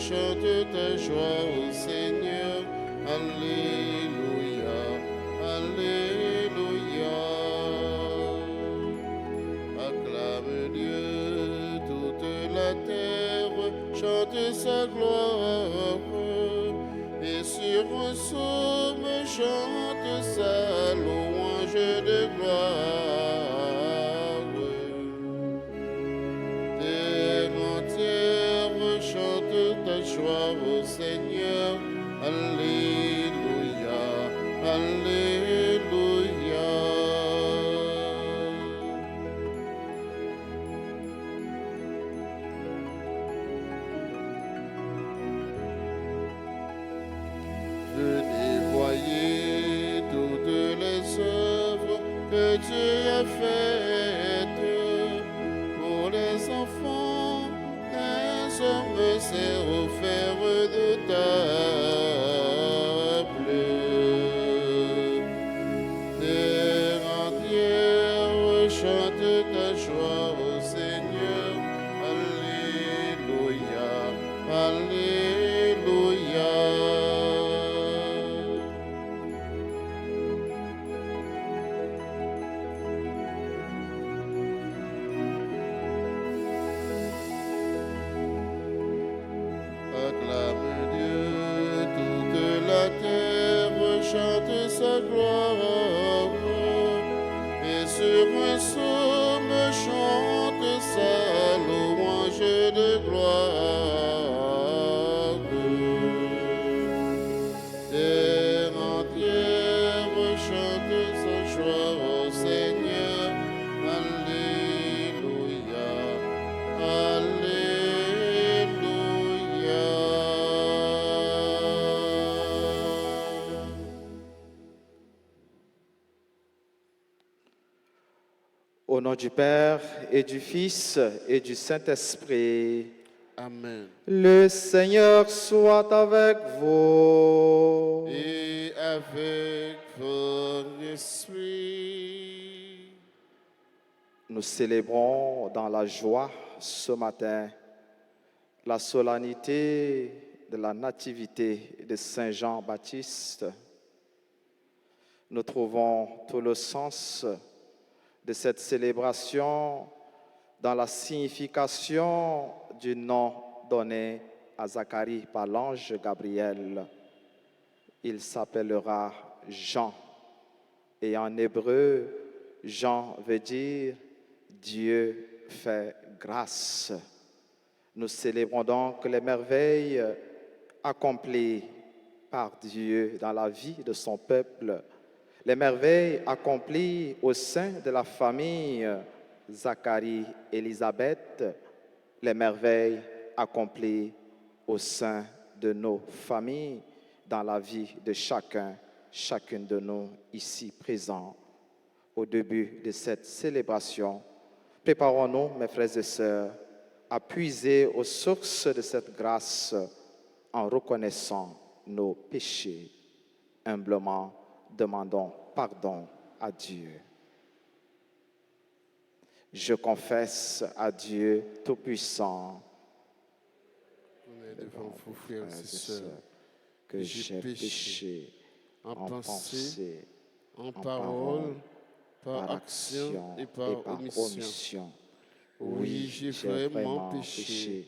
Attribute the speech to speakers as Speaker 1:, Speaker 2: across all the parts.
Speaker 1: chante ta joie au Seigneur. Alléluia, Alléluia. Acclame Dieu, toute la terre, chante sa gloire. Et sur un psaume, chante sa louange de gloire. Terre entière, chante ta joie au Seigneur. Alléluia, Alléluia. Venez, voyez toutes les œuvres que Dieu a faites pour les enfants. Un homme s'est offert de table. Terre entière, chante ta joie au Seigneur. Alléluia, Alléluia. Acclame Dieu, toute la terre chante sa gloire. Et sur un psaume chante sa louange de gloire. Terre entière chante sa joie au Seigneur. Alléluia, Alléluia.
Speaker 2: Au nom du Père et du Fils et du Saint-Esprit,
Speaker 1: Amen.
Speaker 2: le Seigneur soit avec vous.
Speaker 1: Et avec ton esprit.
Speaker 2: Nous célébrons dans la joie ce matin la solennité de la nativité de Saint Jean-Baptiste. Nous trouvons tout le sens de cette célébration dans la signification du nom donné à Zacharie par l'ange Gabriel. Il s'appellera Jean. Et en hébreu, Jean veut dire Dieu fait grâce. Nous célébrons donc les merveilles accomplies par Dieu dans la vie de son peuple, les merveilles accomplies au sein de la famille Zacharie-Élisabeth, les merveilles accomplies au sein de nos familles, dans la vie de chacune de nous ici présents. Au début de cette célébration, préparons-nous, mes frères et sœurs, à puiser aux sources de cette grâce en reconnaissant nos péchés. Humblement, demandons pardon à Dieu. Je confesse à Dieu Tout-Puissant
Speaker 1: On est devant vous, frères et sœurs,
Speaker 2: que j'ai péché
Speaker 1: en
Speaker 2: en pensée,
Speaker 1: en parole, par action et par omission. Oui, j'ai vraiment péché.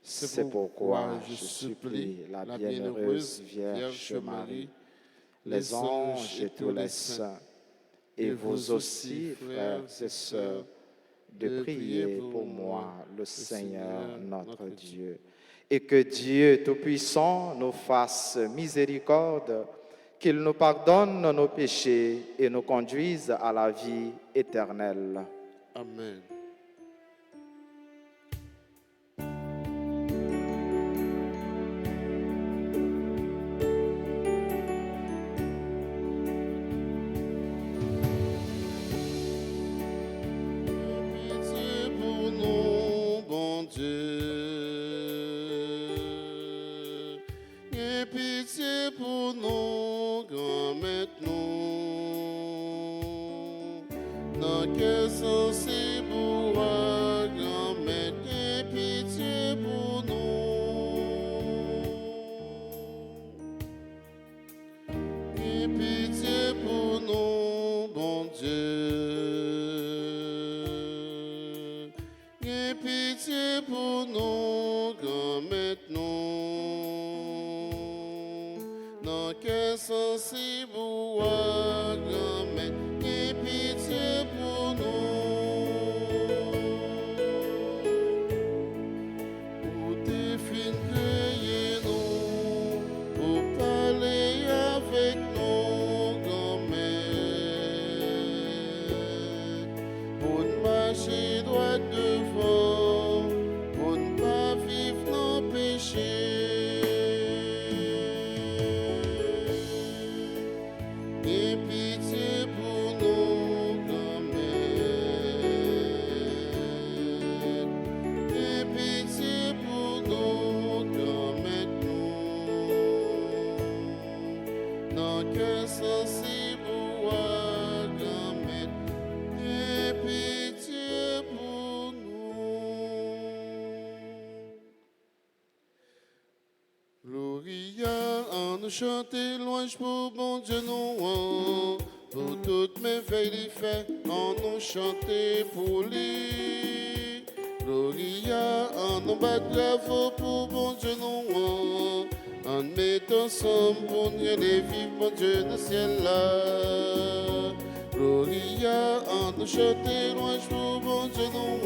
Speaker 1: C'est pourquoi je supplie la bienheureuse Vierge Marie, les anges et tous les saints, et vous aussi, frères et sœurs,
Speaker 2: de prier pour moi, le Seigneur notre Dieu, et que Dieu Tout-Puissant nous fasse miséricorde, qu'il nous pardonne nos péchés et nous conduise à la vie éternelle.
Speaker 1: Amen. Pitié pour nous, bon Dieu. Aie pitié pour nous, grand-mère nous. Dans quel sens c'est pour grand-mère, aie pitié pour nous. sensible à grand-mère, et pitié pour nous. Gloria, en nous chanter louange pour bon Dieu nous, pour toutes mes veilles fait, en nous chanter pour lui. Gloria, en nous battre bravo pour bon Dieu nous, en mettant ensemble pour nous les vivre bon Dieu dans le ciel là. Gloria, en nous chanter louange pour bon Dieu nous,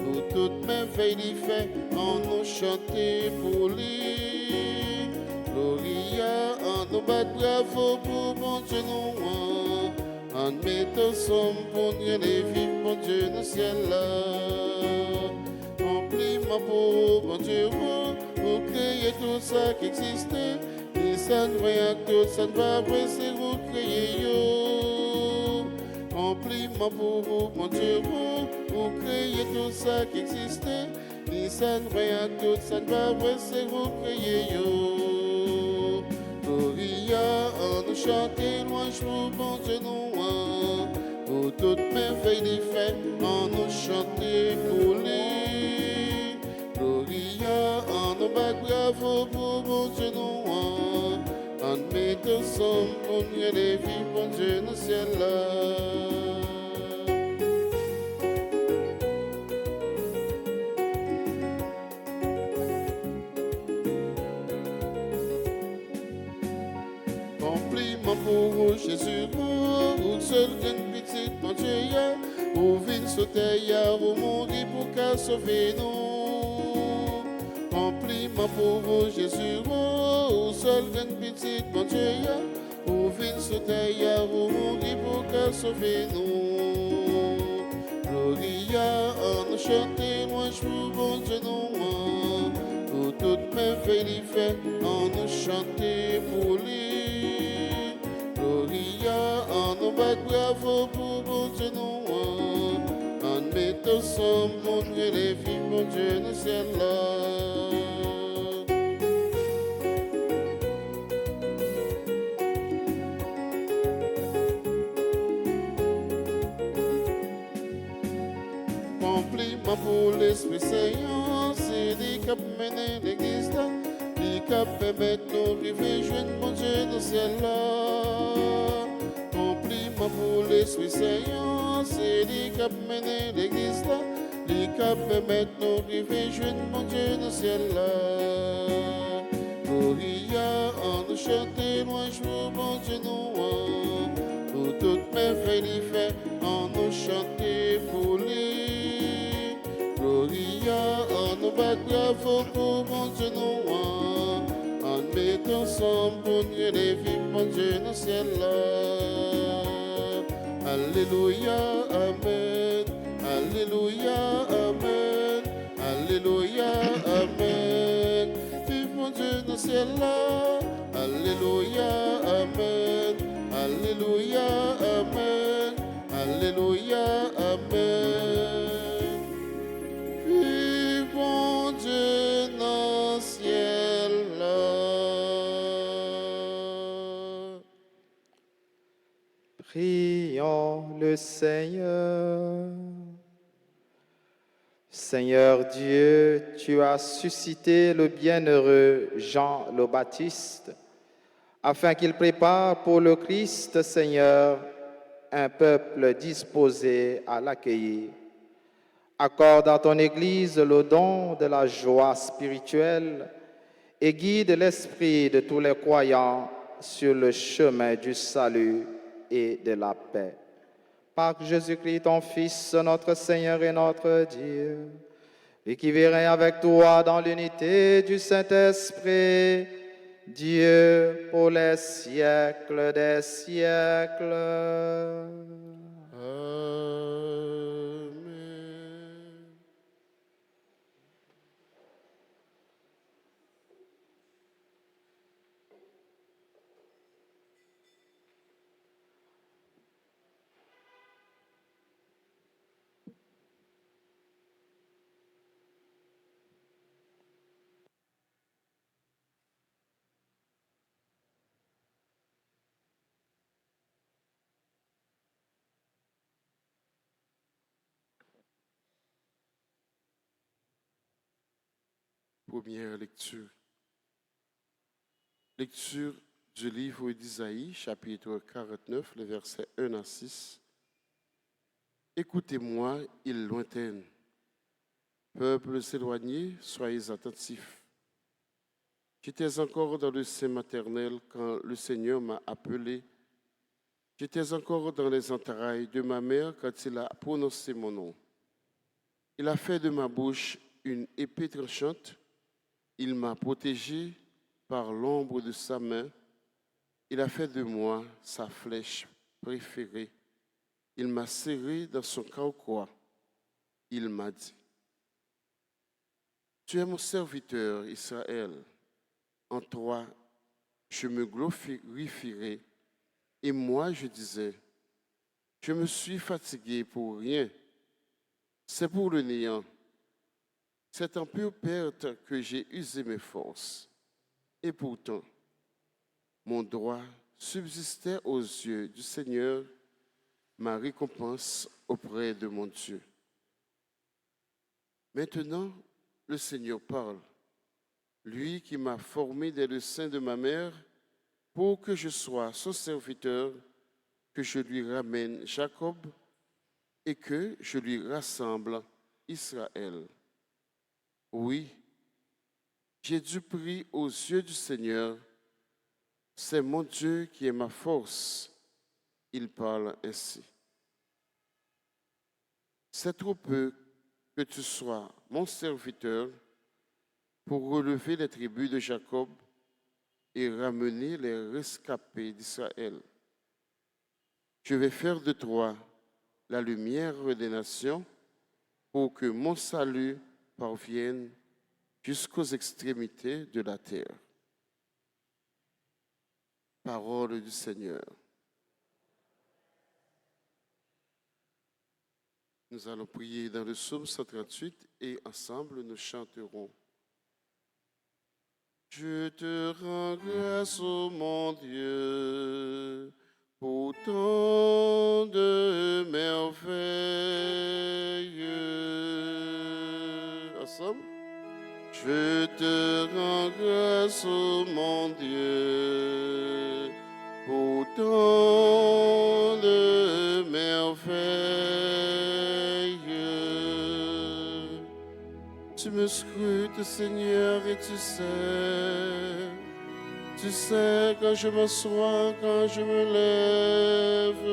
Speaker 1: pour toutes mes veilles fait, en nous chanter pour lui. Gloria, en nous battre bravo pour bon Dieu nous, en mettant ensemble pour nous les vivre bon Dieu dans le ciel là. Remplis-moi pour bon Dieu, pour créer tout ça qui existe, et ça ne voit que tout ça ne va pas, c'est vous créer yo. Remplis-moi pour mon Dieu, pour créer tout ça qui existe, et ça ne voit que tout ça ne va pas, c'est vous créer yo. Gloria, en nous chanter louange pour bon Dieu nous, pour toutes mes veilles fait, en nous chanter pour lui. Gloria, en nous battre bravo pour bon Dieu nous, en mettant ensemble pour nous les vivre bon Dieu dans le ciel là. Remplis-moi pour Jésus, ou seul une petite mon Dieu, ou vine sauter, ou mourir pour qu'à sauver nous. Remplis-moi pour Jésus, ou seul une petite mon Dieu, ou vine sauter, ou mourir pour qu'à sauver nous. Gloria, en nous chanter, louange pour bon Dieu nous, pour toutes mes veilles fait, en nous chanter pour lui. Gloria, en nous battre bravo pour bon Dieu nous, en mettant ensemble pour nous les vivre bon Dieu dans le ciel là. Remplis-moi pour l'Esprit Saint, c'est lui qui a mené l'église là, lui qui a permis de nous arriver joindre mon Dieu dans le ciel là. Remplis-moi pour l'Esprit Saint, c'est lui qui a mené l'église là, lui qui a permis de nous arriver joindre mon Dieu dans le ciel là. Gloria, en nous chanter louange pour bon Dieu nous, pour toutes mes veilles fait, en nous chanter pour lui. Gloria, en nous battre bravo pour mon Dieu nous, en mettant ensemble pour nous les vivre mon Dieu dans le ciel là. Alléluia, Amen. Alléluia, Amen. Alléluia, Amen. Vive mon Dieu dans le ciel là. Alléluia, Amen. Alléluia, Amen. Alléluia, Amen. Vive mon Dieu dans le ciel là.
Speaker 2: Prions le Seigneur. Seigneur Dieu, tu as suscité le bienheureux Jean le Baptiste afin qu'il prépare pour le Christ, Seigneur, un peuple disposé à l'accueillir. Accorde à ton Église le don de la joie spirituelle et guide l'esprit de tous les croyants sur le chemin du salut et de la paix. Par Jésus-Christ, ton Fils, notre Seigneur et notre Dieu, et qui vivrait avec toi dans l'unité du Saint-Esprit, Dieu pour les siècles des siècles.
Speaker 1: Amen.
Speaker 3: Première lecture. Lecture du livre d'Isaïe, chapitre 49, les versets 1 à 6. Écoutez-moi, îles lointaines. Peuples éloignés, soyez attentifs. J'étais encore dans le sein maternel quand le Seigneur m'a appelé. J'étais encore dans les entrailles de ma mère quand il a prononcé mon nom. Il a fait de ma bouche une épée tranchante. Il m'a protégé par l'ombre de sa main. Il a fait de moi sa flèche préférée. Il m'a serré dans son carquois. Il m'a dit, tu es mon serviteur, Israël. En toi, je me glorifierai. Et moi, je disais, je me suis fatigué pour rien. C'est pour le néant. C'est en pure perte que j'ai usé mes forces. Et pourtant, mon droit subsistait aux yeux du Seigneur, ma récompense auprès de mon Dieu. Maintenant, le Seigneur parle, lui qui m'a formé dès le sein de ma mère, pour que je sois son serviteur, que je lui ramène Jacob et que je lui rassemble Israël. Oui, j'ai du prix aux yeux du Seigneur. C'est mon Dieu qui est ma force. Il parle ainsi. C'est trop peu que tu sois mon serviteur pour relever les tribus de Jacob et ramener les rescapés d'Israël. Je vais faire de toi la lumière des nations pour que mon salut parvienne jusqu'aux extrémités de la terre. Parole du Seigneur. Nous allons prier dans le psaume 138 et ensemble nous chanterons. Je te rends grâce, ô mon Dieu, pour tant de merveilles. Ensemble. Je te rends grâce, ô mon Dieu, pour tant de merveilles. Tu me scrutes, Seigneur, et tu sais quand je m'assois, quand je me lève.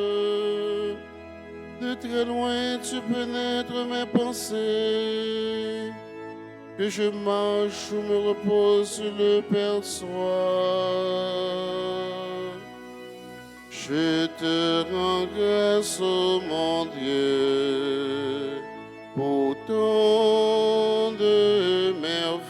Speaker 3: De très loin, tu pénètres mes pensées. Que je marche ou me repose, tu le perçois. Je te rends grâce, ô mon Dieu, pour tant de merveilles.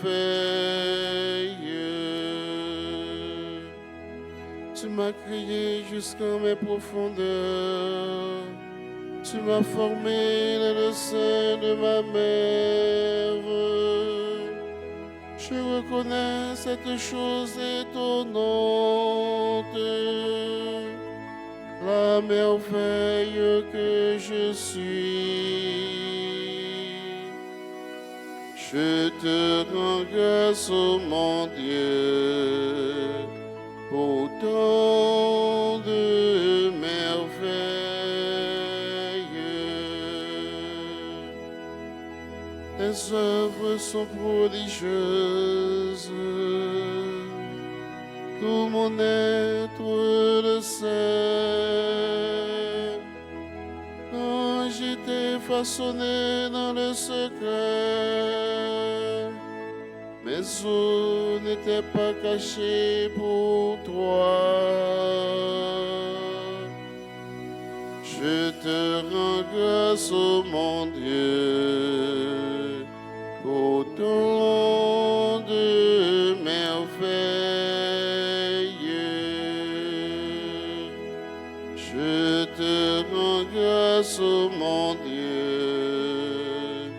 Speaker 3: Tu m'as créé jusqu'en mes profondeurs. Tu m'as formé dans le sein de ma mère. Je reconnais cette chose étonnante, la merveille que je suis. Je te rends grâce, ô mon Dieu, pour tant de merveilles. Tes œuvres sont prodigieuses, tout mon être le sait. Quand j'étais façonné dans le secret, mes os n'étaient pas cachés pour toi. Je te rends grâce, ô mon Dieu, pour tant de merveilles. Je te rends grâce, ô mon Dieu,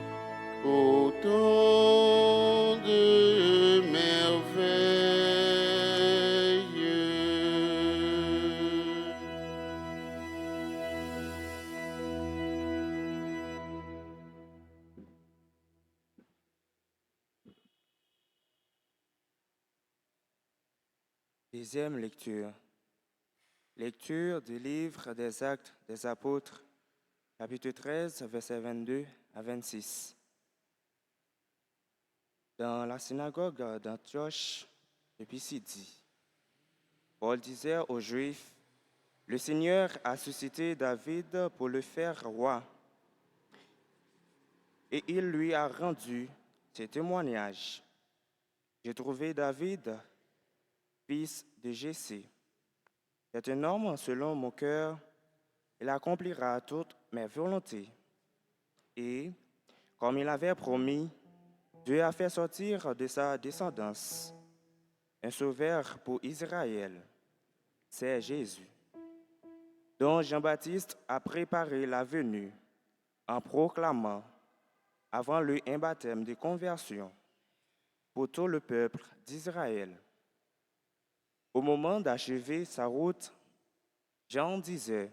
Speaker 3: pour tant de merveilles.
Speaker 4: Deuxième lecture. Lecture du livre des Actes des Apôtres, chapitre 13, versets 22 à 26. Dans la synagogue d'Antioche de Pisidie, Paul disait aux Juifs, « Le Seigneur a suscité David pour le faire roi, et il lui a rendu ses témoignages. J'ai trouvé David, fils de Jessé. C'est un homme selon mon cœur, il accomplira toutes mes volontés. Et, comme il avait promis, Dieu a fait sortir de sa descendance un sauveur pour Israël, c'est Jésus, dont Jean-Baptiste a préparé la venue en proclamant avant lui un baptême de conversion pour tout le peuple d'Israël. Au moment d'achever sa route, Jean disait,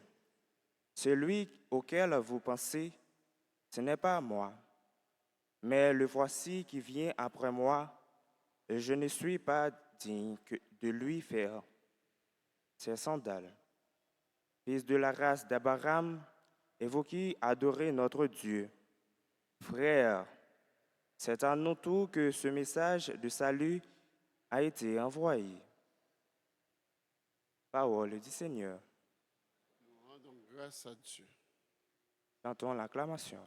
Speaker 4: « Celui auquel vous pensez, ce n'est pas moi, mais le voici qui vient après moi, et je ne suis pas digne de lui faire ses sandales. Fils de la race d'Abraham, et vous qui adorez notre Dieu, frères, c'est à nous tous que ce message de salut a été envoyé. » Parole du Seigneur.
Speaker 3: Nous rendons grâce à Dieu.
Speaker 4: Chantons l'acclamation.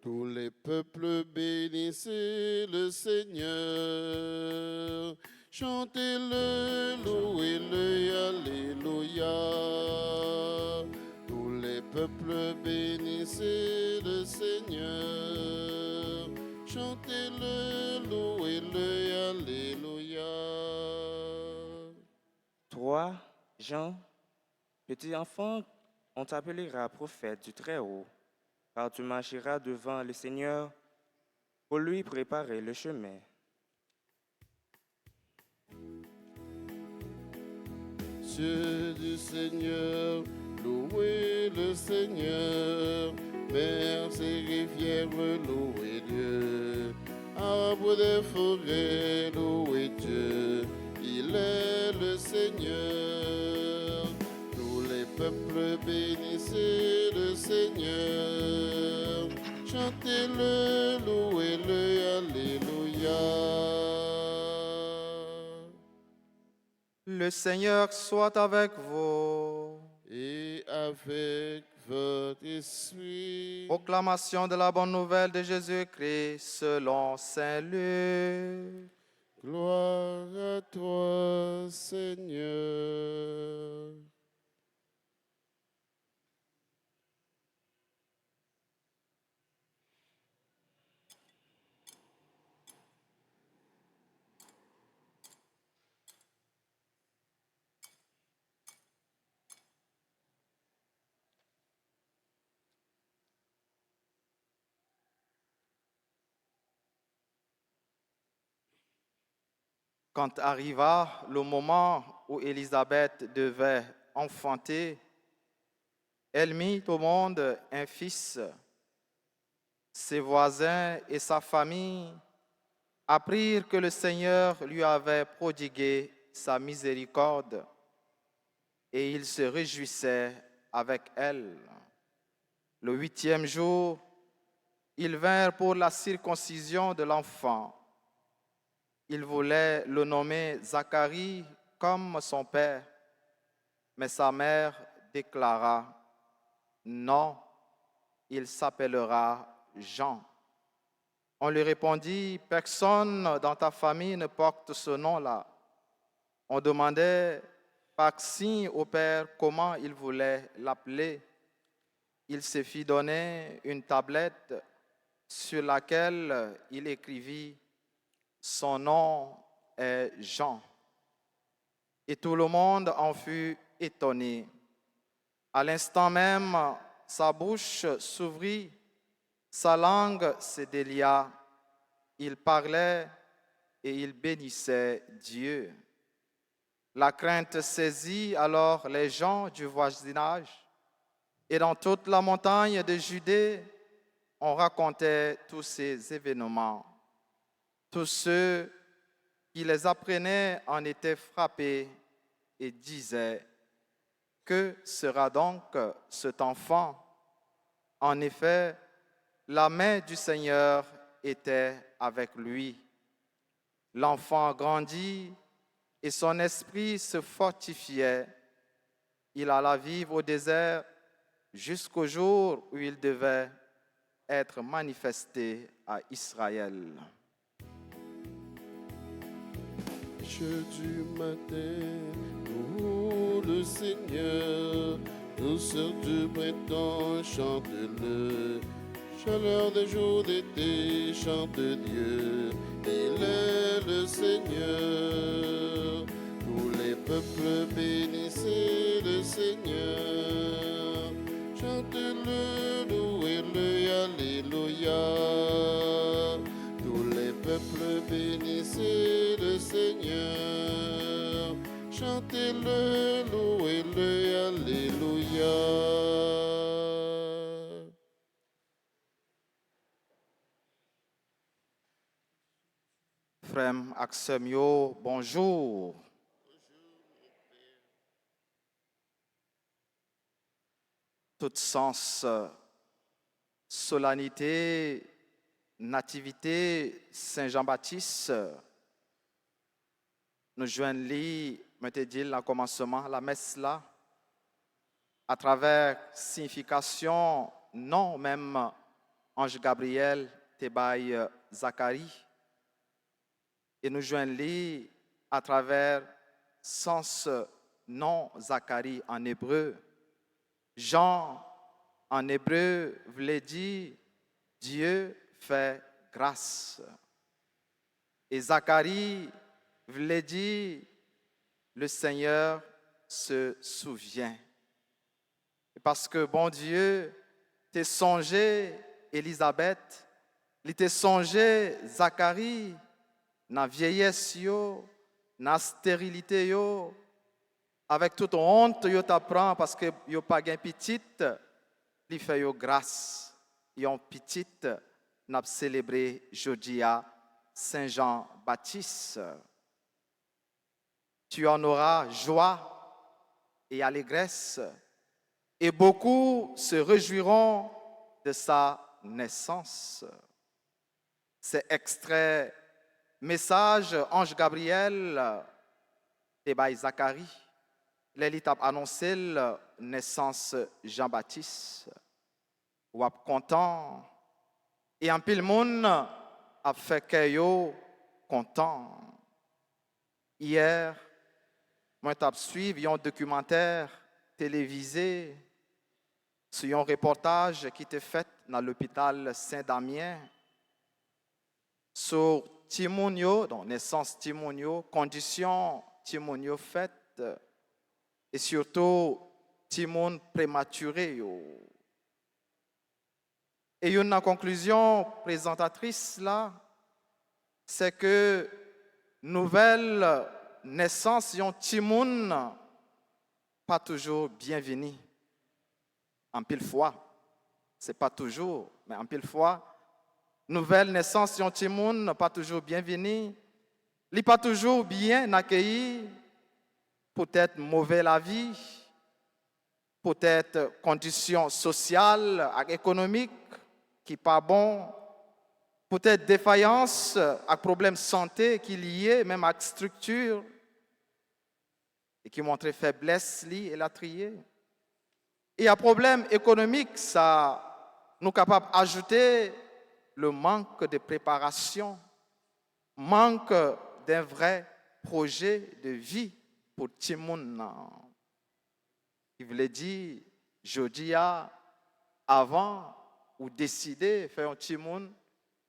Speaker 3: Tous les peuples bénissez le Seigneur. Chantez-le, louez-le, alléluia. Tous les peuples bénissez le Seigneur. Chantez-le, louez-le, alléluia.
Speaker 4: 3. Jean, petit enfant, on t'appellera prophète du Très-Haut, car tu marcheras devant le Seigneur pour lui préparer le chemin.
Speaker 3: Cieux du Seigneur, louez le Seigneur, mer et rivières, louez Dieu, arbres des forêts, louez Dieu, il est le Seigneur. Tous les peuples bénissez le Seigneur, chantez-le, louez-le, alléluia.
Speaker 2: Le Seigneur soit avec vous.
Speaker 3: Et avec votre esprit.
Speaker 2: Proclamation de la bonne nouvelle de Jésus-Christ selon Saint Luc.
Speaker 3: Gloire à toi, Seigneur.
Speaker 2: Quand arriva le moment où Élisabeth devait enfanter, elle mit au monde un fils. Ses voisins et sa famille apprirent que le Seigneur lui avait prodigué sa miséricorde et ils se réjouissaient avec elle. Le 8e jour, ils vinrent pour la circoncision de l'enfant. Il voulait le nommer Zacharie comme son père, mais sa mère déclara, « Non, il s'appellera Jean. » On lui répondit, « Personne dans ta famille ne porte ce nom-là. » On demandait par signe au père comment il voulait l'appeler. Il se fit donner une tablette sur laquelle il écrivit, son nom est Jean. Et tout le monde en fut étonné. À l'instant même, sa bouche s'ouvrit, sa langue se délia. Il parlait et ils bénissaient Dieu. La crainte saisit alors les gens du voisinage, et dans toute la montagne de Judée, on racontait tous ces événements. Tous ceux qui les apprenaient en étaient frappés et disaient: que sera donc cet enfant? En effet, la main du Seigneur était avec lui. L'enfant grandit et son esprit se fortifiait. Il alla vivre au désert jusqu'au jour où il devait être manifesté à Israël.
Speaker 3: Du matin, nous le Seigneur, douceur du printemps, chante-le. Chaleur des jours d'été, chante Dieu, il est le Seigneur. Tous les peuples bénissez le Seigneur, chante-le, louez-le, alléluia. Tous les peuples bénissez le Seigneur, chantez-le, louez-le, alléluia.
Speaker 2: Frère Axemio, bonjour. Toute sens, solennité, nativité, Saint Jean-Baptiste, nous joignons dit le commencement, la messe là, à travers signification, non même Ange Gabriel, Tebaï Zacharie, et nous joignons à travers sens non Zacharie en hébreu. Jean en hébreu voulait dire Dieu fait grâce. Et Zacharie voulait dire le Seigneur se souvient. Et parce que bon Dieu t'es songé Élisabeth, il t'est songé Zacharie, dans vieillesse yo, dans stérilité yo, avec toute honte yo t'apprend parce que yo pas gain petite, il fait yo grâce. Yon petite n'a célébré jodia Saint Jean-Baptiste. Tu en auras joie et allégresse, et beaucoup se réjouiront de sa naissance. C'est extrait message Ange Gabriel et by Zacharie. L'élite a annoncé la naissance Jean-Baptiste. Ou a content. Et en pile monde a fait que yo content. Hier, moi t'ai suivi un documentaire télévisé sur un reportage qui était fait dans l'hôpital Saint-Damien sur Timonio, donc naissance Timonio, conditions Timonio faites et surtout Timon prématuré. Et une conclusion présentatrice là, c'est que nouvelle naissance yon Timon pas toujours bienvenue. En pile fois, c'est pas toujours, mais en pile fois, nouvelle naissance yon Timon pas toujours bienvenue. Il pas toujours bien accueilli, peut-être mauvais la vie, peut-être conditions sociales et économiques qui pas bon, peut-être défaillance à problème santé qui lié même à structure et qui montre faiblesse li et la trier. Et à problème économique, ça nous capable d'ajouter le manque de préparation, manque d'un vrai projet de vie pour tout le monde. Il voulait dire, je dis avant ou décider de faire un petit monde,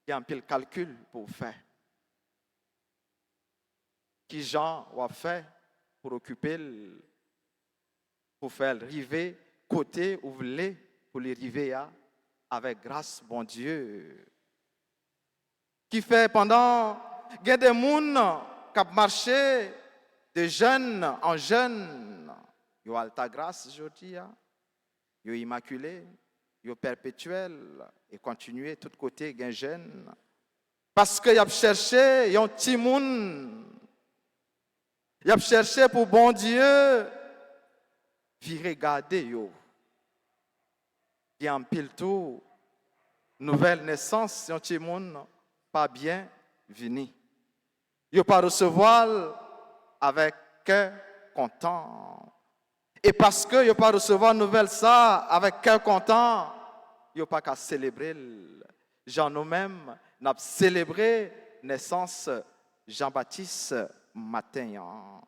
Speaker 2: il y a un peu de calcul pour faire. Qui Jean a fait pour occuper, pour faire arriver côté où vous voulez, pour les arriver avec grâce, bon Dieu. Qui fait pendant il y a des gens qui marché de jeune en jeune. Ils ont alta grâce aujourd'hui, ils ont immaculé, ils ont perpétuel et continuer tout côté gain jeune. Parce qu'ils ont cherché, ils ont petit monde. Ils ont cherché pour bon Dieu. Puis regardez, il y a un pile tout. Nouvelle naissance, un petit monde pas bien venu. Ils n'ont pas recevoir avec cœur content. Et parce que n'ont pas recevoir nouvelle ça avec cœur content, ils n'ont pas qu'à célébrer. Jean nous-mêmes, nous avons célébré naissance Jean-Baptiste matin.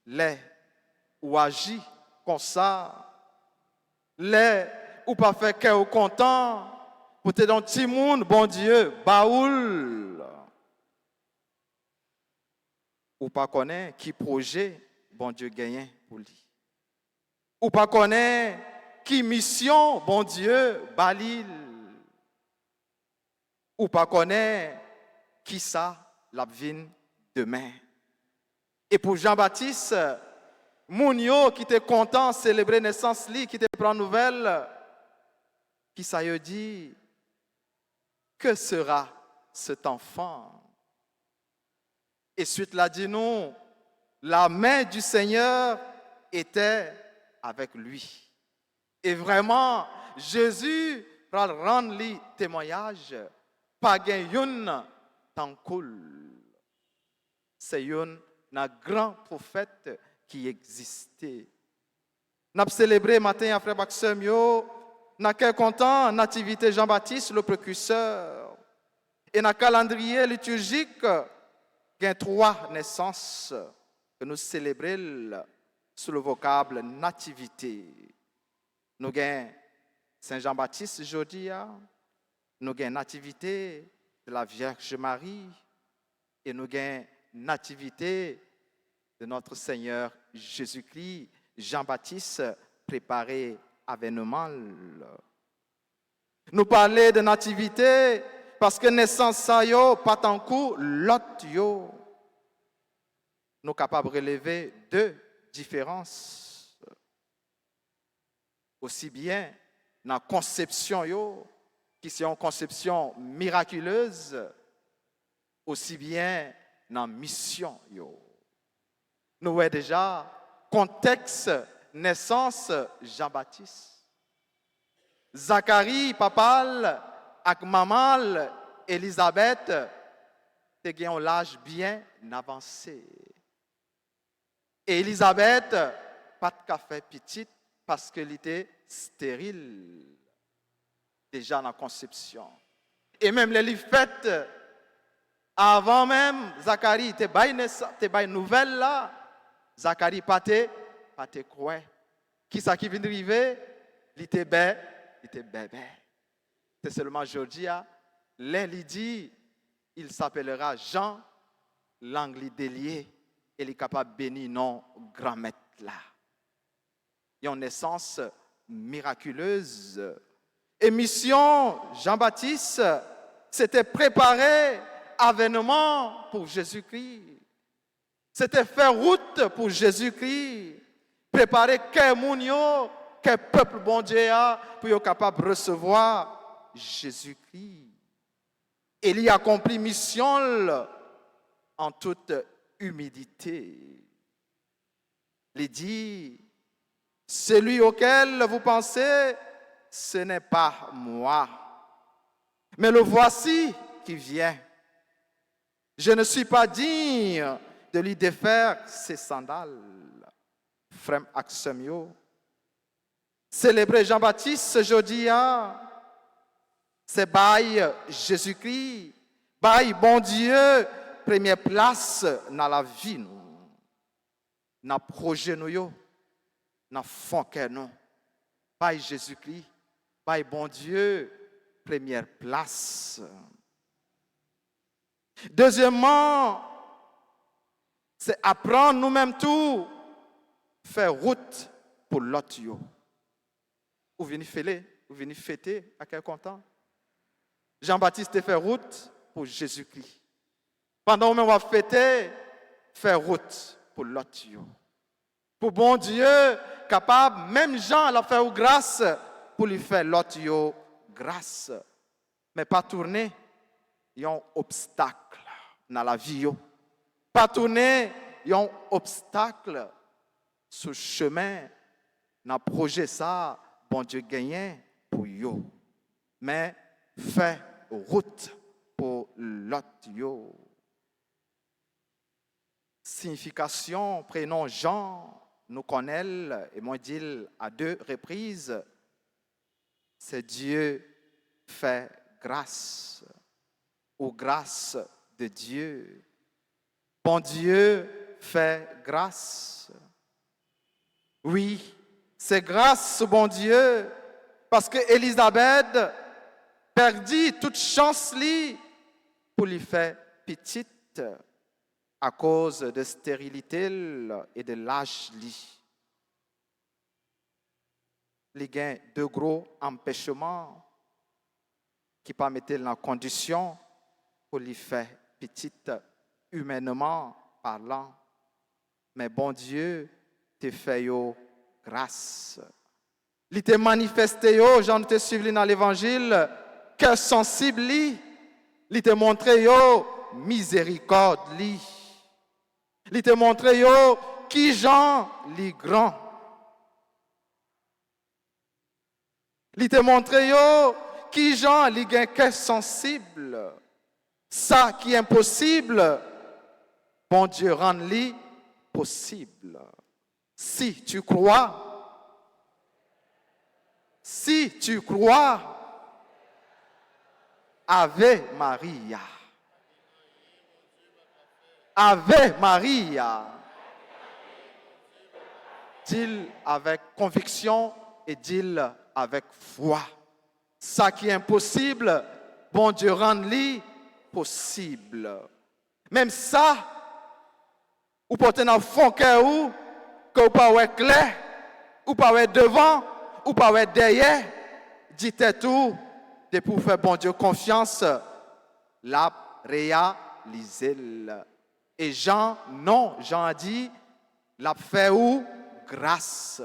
Speaker 2: Les ou agit comme ça, les ou pas fait cœur content, pour te donner petit monde, bon Dieu, baoul. Ou pas connaît qui projet, bon Dieu gagne pour lui. Ou pas connaît qui mission, bon Dieu, balil. Ou pas connaît qui ça, la vine demain. Et pour Jean-Baptiste, Mounio qui était content de célébrer naissance li, qui était prend nouvelle, qui ça y dit, que sera cet enfant? Et suite là dit nous, la main du Seigneur était avec lui. Et vraiment, Jésus va rendre lui témoignage, pas gagne tant cool. C'est un grand prophète qui existait. Nous avons célébré matin à Frère Baxemio, nous sommes contents, nativité Jean-Baptiste, le précurseur. Et dans le calendrier liturgique, il y a 3 naissances que nous célébrons sous le vocable nativité. Nous avons Saint Jean-Baptiste aujourd'hui, nous avons nativité de la Vierge Marie et nous avons nativité de notre Seigneur Jésus-Christ, Jean-Baptiste préparé avènement. Nous parlons de nativité parce que naissance ça yo pas tant coup l'autre yo. Nous sommes capables de relever 2 différences. Aussi bien dans la conception yo, qui c'est une conception miraculeuse, aussi bien dans la mission yo. Nous voyons déjà contexte naissance Jean-Baptiste. Zacharie, papa, avec maman, Elisabeth, te ont l'âge bien avancé. Et Elisabeth, pas de café petite parce qu'elle était stérile déjà dans la conception. Et même les fêtes, avant même, Zacharie était une nouvelle là. Zacharie pas te croire. Qui ça qui vient d'arriver? Il était bébé. C'est seulement aujourd'hui, il dit, il s'appellera Jean, l'angle délié, et il est capable de bénir non grand-maître là. Il y a une naissance miraculeuse. Et mission Jean-Baptiste s'était préparé avènement pour Jésus-Christ. C'était faire route pour Jésus-Christ. Préparer quel mounio, quel peuple bon Dieu a pour être capable de recevoir Jésus-Christ. Et il y a accompli mission en toute humilité. Il dit, celui auquel vous pensez, ce n'est pas moi, mais le voici qui vient. Je ne suis pas digne de lui défaire ses sandales. Frère Axemio, célébrer Jean-Baptiste aujourd'hui, c'est bail Jésus-Christ, bail bon Dieu, première place dans la vie, dans le projet, dans le fond que nous. Bail Jésus-Christ, bail bon Dieu, première place. Deuxièmement, c'est apprendre nous-mêmes tout, faire route pour l'autre. Vous venez fêter, à quel content? Jean-Baptiste fait route pour Jésus-Christ. Pendant que on va fêter, faire route pour l'autre. Pour bon Dieu, capable, même Jean l'a fait grâce pour lui faire l'autre grâce. Mais pas tourner, il y a un obstacle dans la vie. Pas tourner, il y a un obstacle sur le chemin. Dans le projet, ça, bon Dieu gagne pour yo. Mais fait route pour l'autre. Signification, prénom Jean, nous connaissons, et moi dit à 2 reprises, c'est Dieu fait grâce, ou grâce de Dieu. Bon Dieu fait grâce. Oui, c'est grâce, bon Dieu, parce que Élisabeth perdit toute chance pour lui faire petite à cause de stérilité et de l'âge. Il y a 2 gros empêchements qui permettaient la condition pour lui faire petite humainement parlant. Mais bon Dieu te fait grâce. Il te manifesté, j'en te suivi dans l'évangile, cœur sensible, il te montré miséricorde, il te montré qui Jean li grand. Il te montré qui Jean li gen cœur sensible. Ça qui est impossible, bon Dieu rend-li possible. Si tu crois, Ave Maria. Ave Maria. Dis-le avec conviction et dis-le avec foi. Ça qui est impossible, bon Dieu rend-le possible. Même ça, ou porter dans le fond cœur ou que vous pas ouais clair, ou pas ouais devant, ou pas ouais derrière, dites tout de pour faire bon Dieu confiance, la réaliser. Et Jean a dit, l'a fait où? Grâce.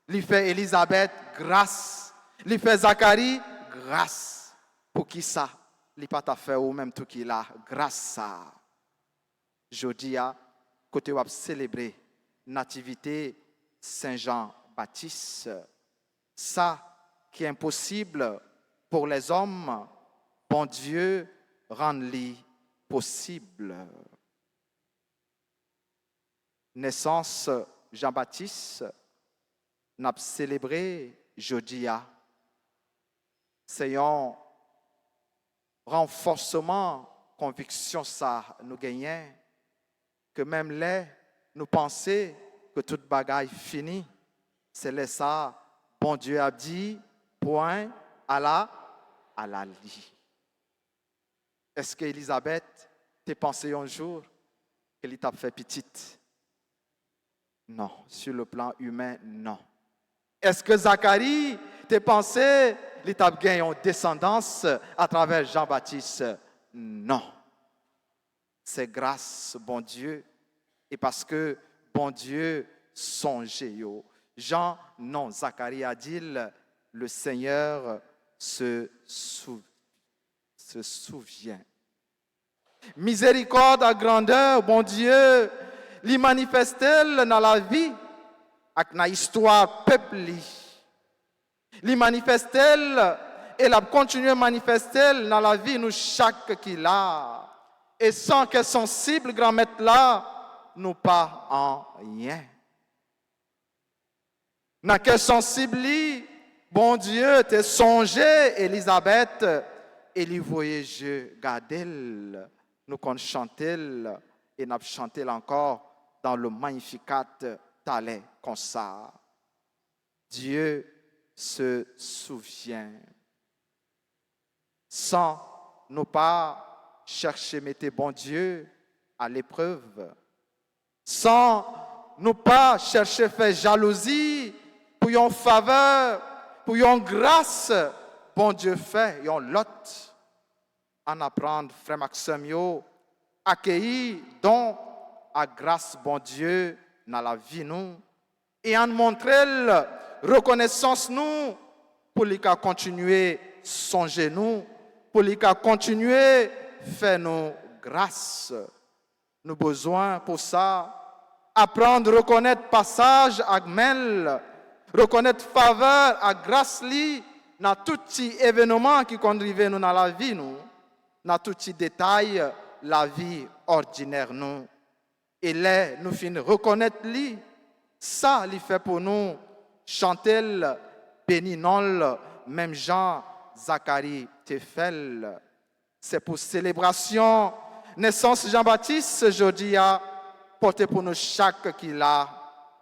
Speaker 2: Il fait Élisabeth, grâce. Il fait Zacharie, grâce. Pour qui ça? Il pas ta fait ou même tout qu'il a, grâce ça. Jodi a, côté où célébrer nativité Saint Jean-Baptiste. Ça qui est impossible pour les hommes, bon Dieu rend-le possible. Naissance Jean-Baptiste, n'a célébré jeudi. C'est un renforcement, conviction ça nous gagnons, que même là, nous pensons que toute bagaille finie. C'est là ça, bon Dieu a dit, point à la lit. Est-ce que Élisabeth t'a pensé un jour qu'elle t'a fait petite? Non, sur le plan humain, non. Est-ce que Zacharie t'a pensé qu'il t'a gagné en descendance à travers Jean-Baptiste? Non. C'est grâce, bon Dieu, et parce que bon Dieu songeait. Jean, non, Zacharie a dit, le Seigneur se souvient. Miséricorde à grandeur, bon Dieu, li manifeste dans la vie, avec dans l'histoire peuple. Li manifeste et la continue à manifester dans la vie nous chaque qui l'a. Et sans que sensible grand maître là, nous pas en rien. Dans que sensible, bon Dieu, te songé, Élisabeth, et lui voyait je garder, nous qu'on chantait et nous chanté encore dans le Magnificat talent comme ça. Dieu se souvient. Sans nous pas chercher mettre bon Dieu à l'épreuve. Sans nous pas chercher faire jalousie pour une faveur, pour une grâce, bon Dieu fait, une lot. en apprendre, frère Maxime, yo, accueillir, donc, à grâce, bon Dieu, dans la vie, nous, et en montrer la reconnaissance, nous, pour lui continuer songer nous, pour lui continuer faire nous grâce. Nous avons besoin pour ça, apprendre à reconnaître passage à mel, reconnaître faveur à grâce li, dans tout petit événement qui conduit nous dans la vie, nous, dans tout petit détail, la vie ordinaire, nous. Et là, nous finissons reconnaître li, ça, il fait pour nous chanter, béninol, même Jean, Zacharie, Tefel. C'est pour célébration, naissance Jean-Baptiste, jeudi a porté pour nous chaque qui l'a,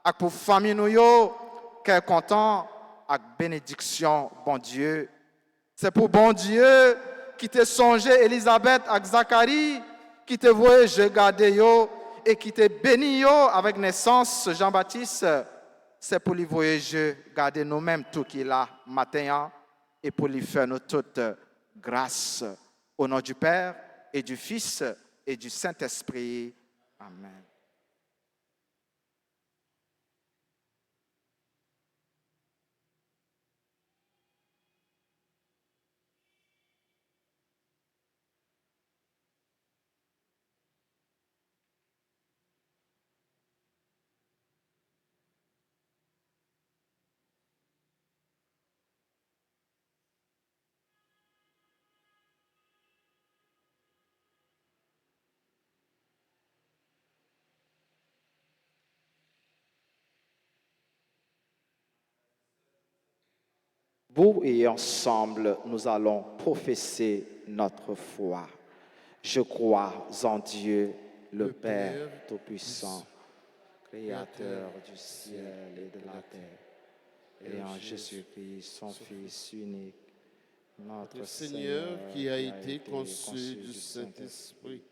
Speaker 2: et pour famille nous yo, qu'elle est content, avec bénédiction, bon Dieu. C'est pour bon Dieu qui t'a songé Elisabeth avec Zacharie, qui t'a voyé je garder yo, et qui t'a béni yo avec naissance Jean-Baptiste. C'est pour lui voyager, garder nous-mêmes tout qu'il a matin, et pour lui faire nous toute grâce. Au nom du Père et du Fils et du Saint-Esprit. Amen. Vous et ensemble, nous allons professer notre foi. Je crois en Dieu, le Père Tout-Puissant, Créateur du ciel et de la terre, et en Jésus-Christ, son Fils unique, notre
Speaker 3: Seigneur qui a été conçu du Saint-Esprit,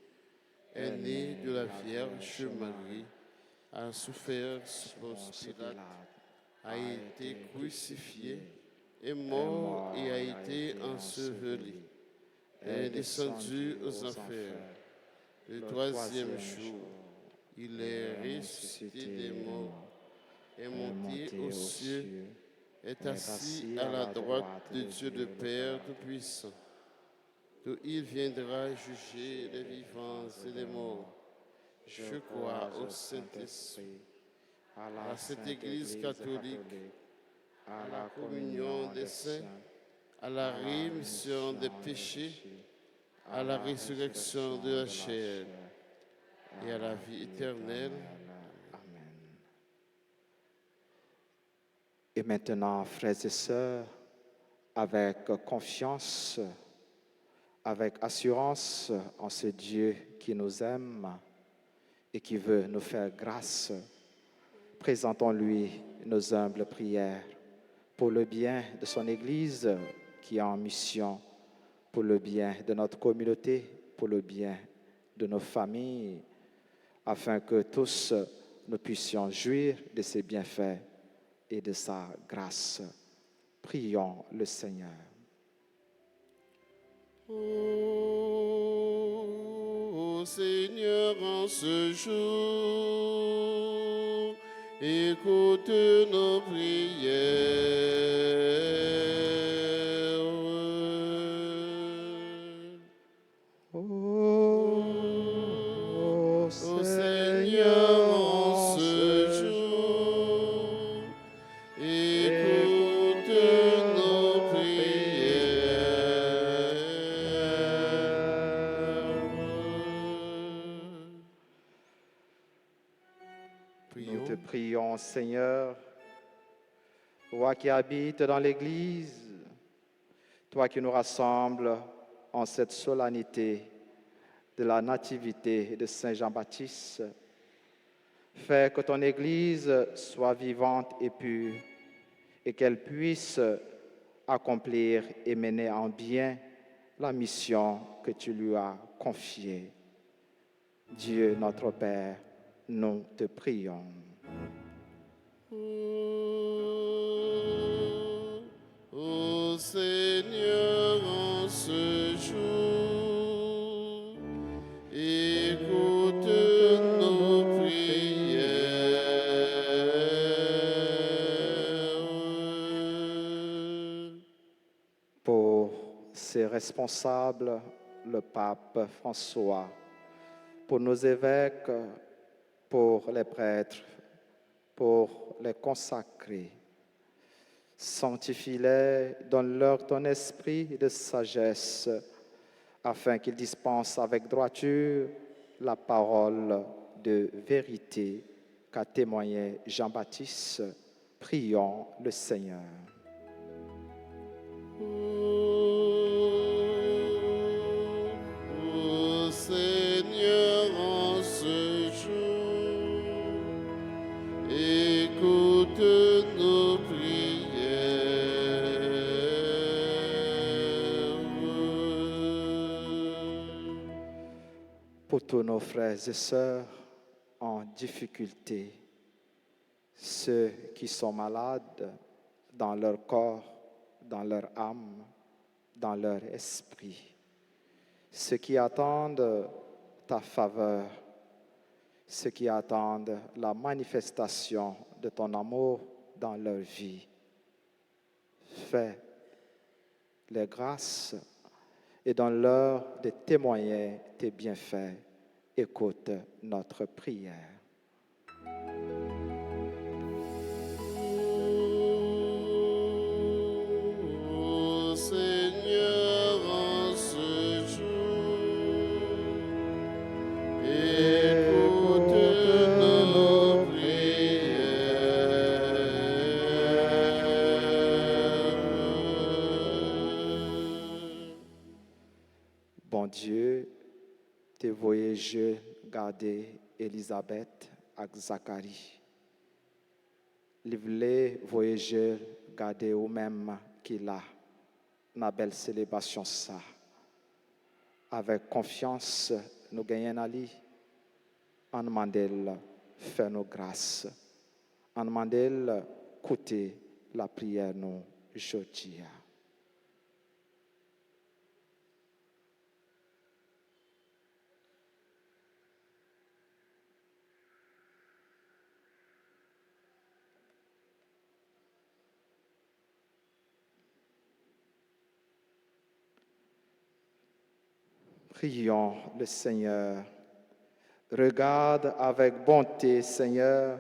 Speaker 3: est né de la Vierge Marie, a souffert sous Ponce Pilate, a été crucifié, est mort et a été enseveli, est descendu aux enfers. Le troisième jour, il est ressuscité des morts, est monté aux cieux, est assis à la droite de Dieu le Père Tout-Puissant. D'où il viendra juger les vivants et les morts. Je crois au Saint-Esprit, à cette Église catholique, à la communion des saints, à la rémission des péchés, à la résurrection de la chair et à la vie éternelle.
Speaker 2: Amen. Et maintenant, frères et sœurs, avec confiance, avec assurance en ce Dieu qui nous aime et qui veut nous faire grâce, présentons-lui nos humbles prières pour le bien de son Église qui est en mission, pour le bien de notre communauté, pour le bien de nos familles, afin que tous nous puissions jouir de ses bienfaits et de sa grâce. Prions le Seigneur.
Speaker 3: Ô Seigneur, en ce jour, écoute nos prières. Ô Seigneur, en ce jour, écoute nos prières.
Speaker 2: Nous te prions, Seigneur, toi qui habites dans l'Église, toi qui nous rassembles en cette solennité de la nativité de Saint Jean-Baptiste, fais que ton Église soit vivante et pure et qu'elle puisse accomplir et mener en bien la mission que tu lui as confiée. Dieu notre Père, nous te prions.
Speaker 3: Ô Seigneur, en ce jour,
Speaker 2: responsables, le pape François, pour nos évêques, pour les prêtres, pour les consacrés. Sanctifie-les, donne-leur ton esprit de sagesse, afin qu'ils dispensent avec droiture la parole de vérité qu'a témoigné Jean-Baptiste. Prions le Seigneur.
Speaker 3: Ô Seigneur, en ce jour, écoute nos prières.
Speaker 2: Pour tous nos frères et sœurs en difficulté, ceux qui sont malades dans leur corps, dans leur âme, dans leur esprit, ceux qui attendent ta faveur, ceux qui attendent la manifestation de ton amour dans leur vie. Fais les grâces et donne-leur de témoigner tes bienfaits. Écoute notre prière.
Speaker 3: Ô Seigneur, en ce jour, écoute nos prières.
Speaker 2: Bon Dieu, tes voyageurs gardez Élisabeth avec Zacharie. Les voyageurs gardez eux-mêmes qu'il a, la belle célébration ça. Avec confiance, nous gagnons Ali. En demandant, fais nos grâces. En demandant, écoutez la prière nous aujourd'hui. Prions le Seigneur. Regarde avec bonté, Seigneur,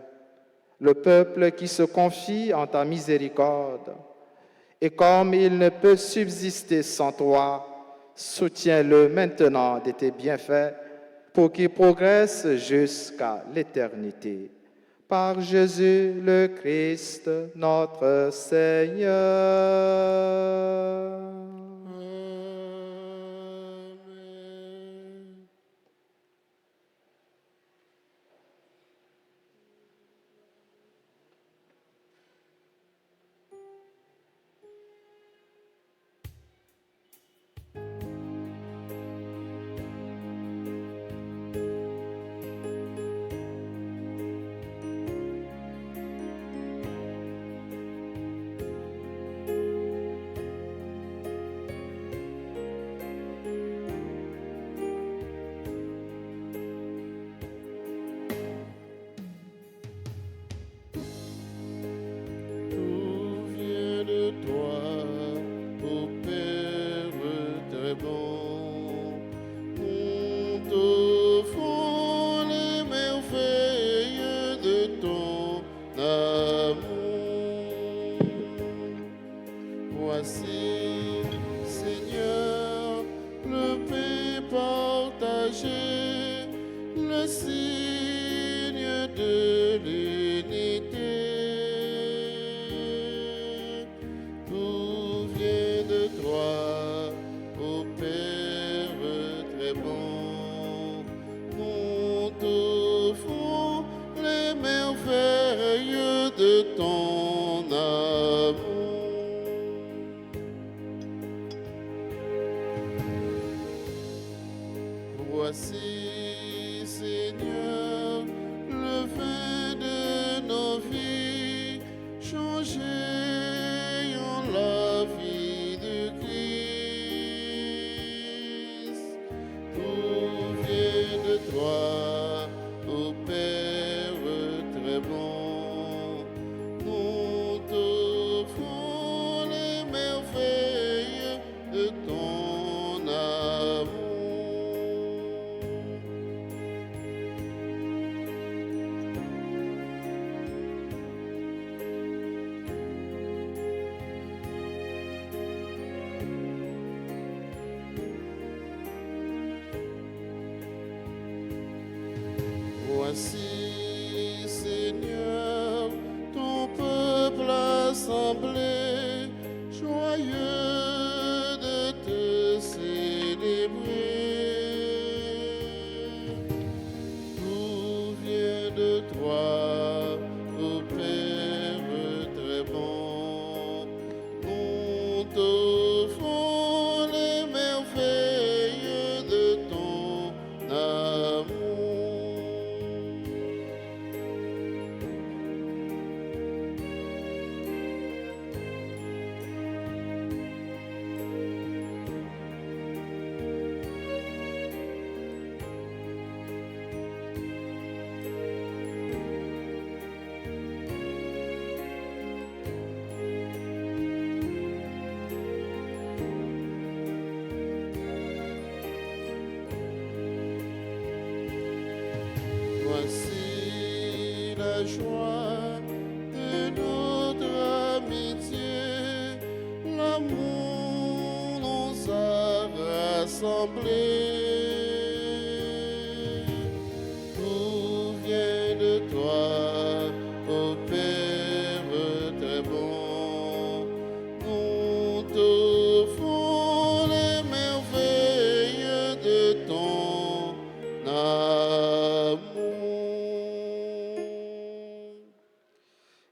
Speaker 2: le peuple qui se confie en ta miséricorde. Et comme il ne peut subsister sans toi, soutiens-le maintenant de tes bienfaits pour qu'il progresse jusqu'à l'éternité. Par Jésus le Christ, notre Seigneur.
Speaker 3: Tout vient de toi, ô Père très bon. Nous t'offrons les merveilles de ton amour. Voici, Seigneur, le pain partagé, le signe de l'unité. Tout vient de toi, ô Père très bon. Nous t'offrons les merveilles de ton amour. Voici, Seigneur, le vin de nos vies, changé en la vie de Christ. Tout vient de toi, ô Père très bon. Nous t'offrons les merveilles de ton Voici, Seigneur, ton peuple assemblé, joyeux de te célébrer. Tout vient de toi, ô Père très bon. Nous t'offrons les merveilles de ton amour. Voici la joie de notre amitié, l'amour nous a rassemblés. Tout vient de toi, ô Père très bon. Nous t'offrons les merveilles de ton amour.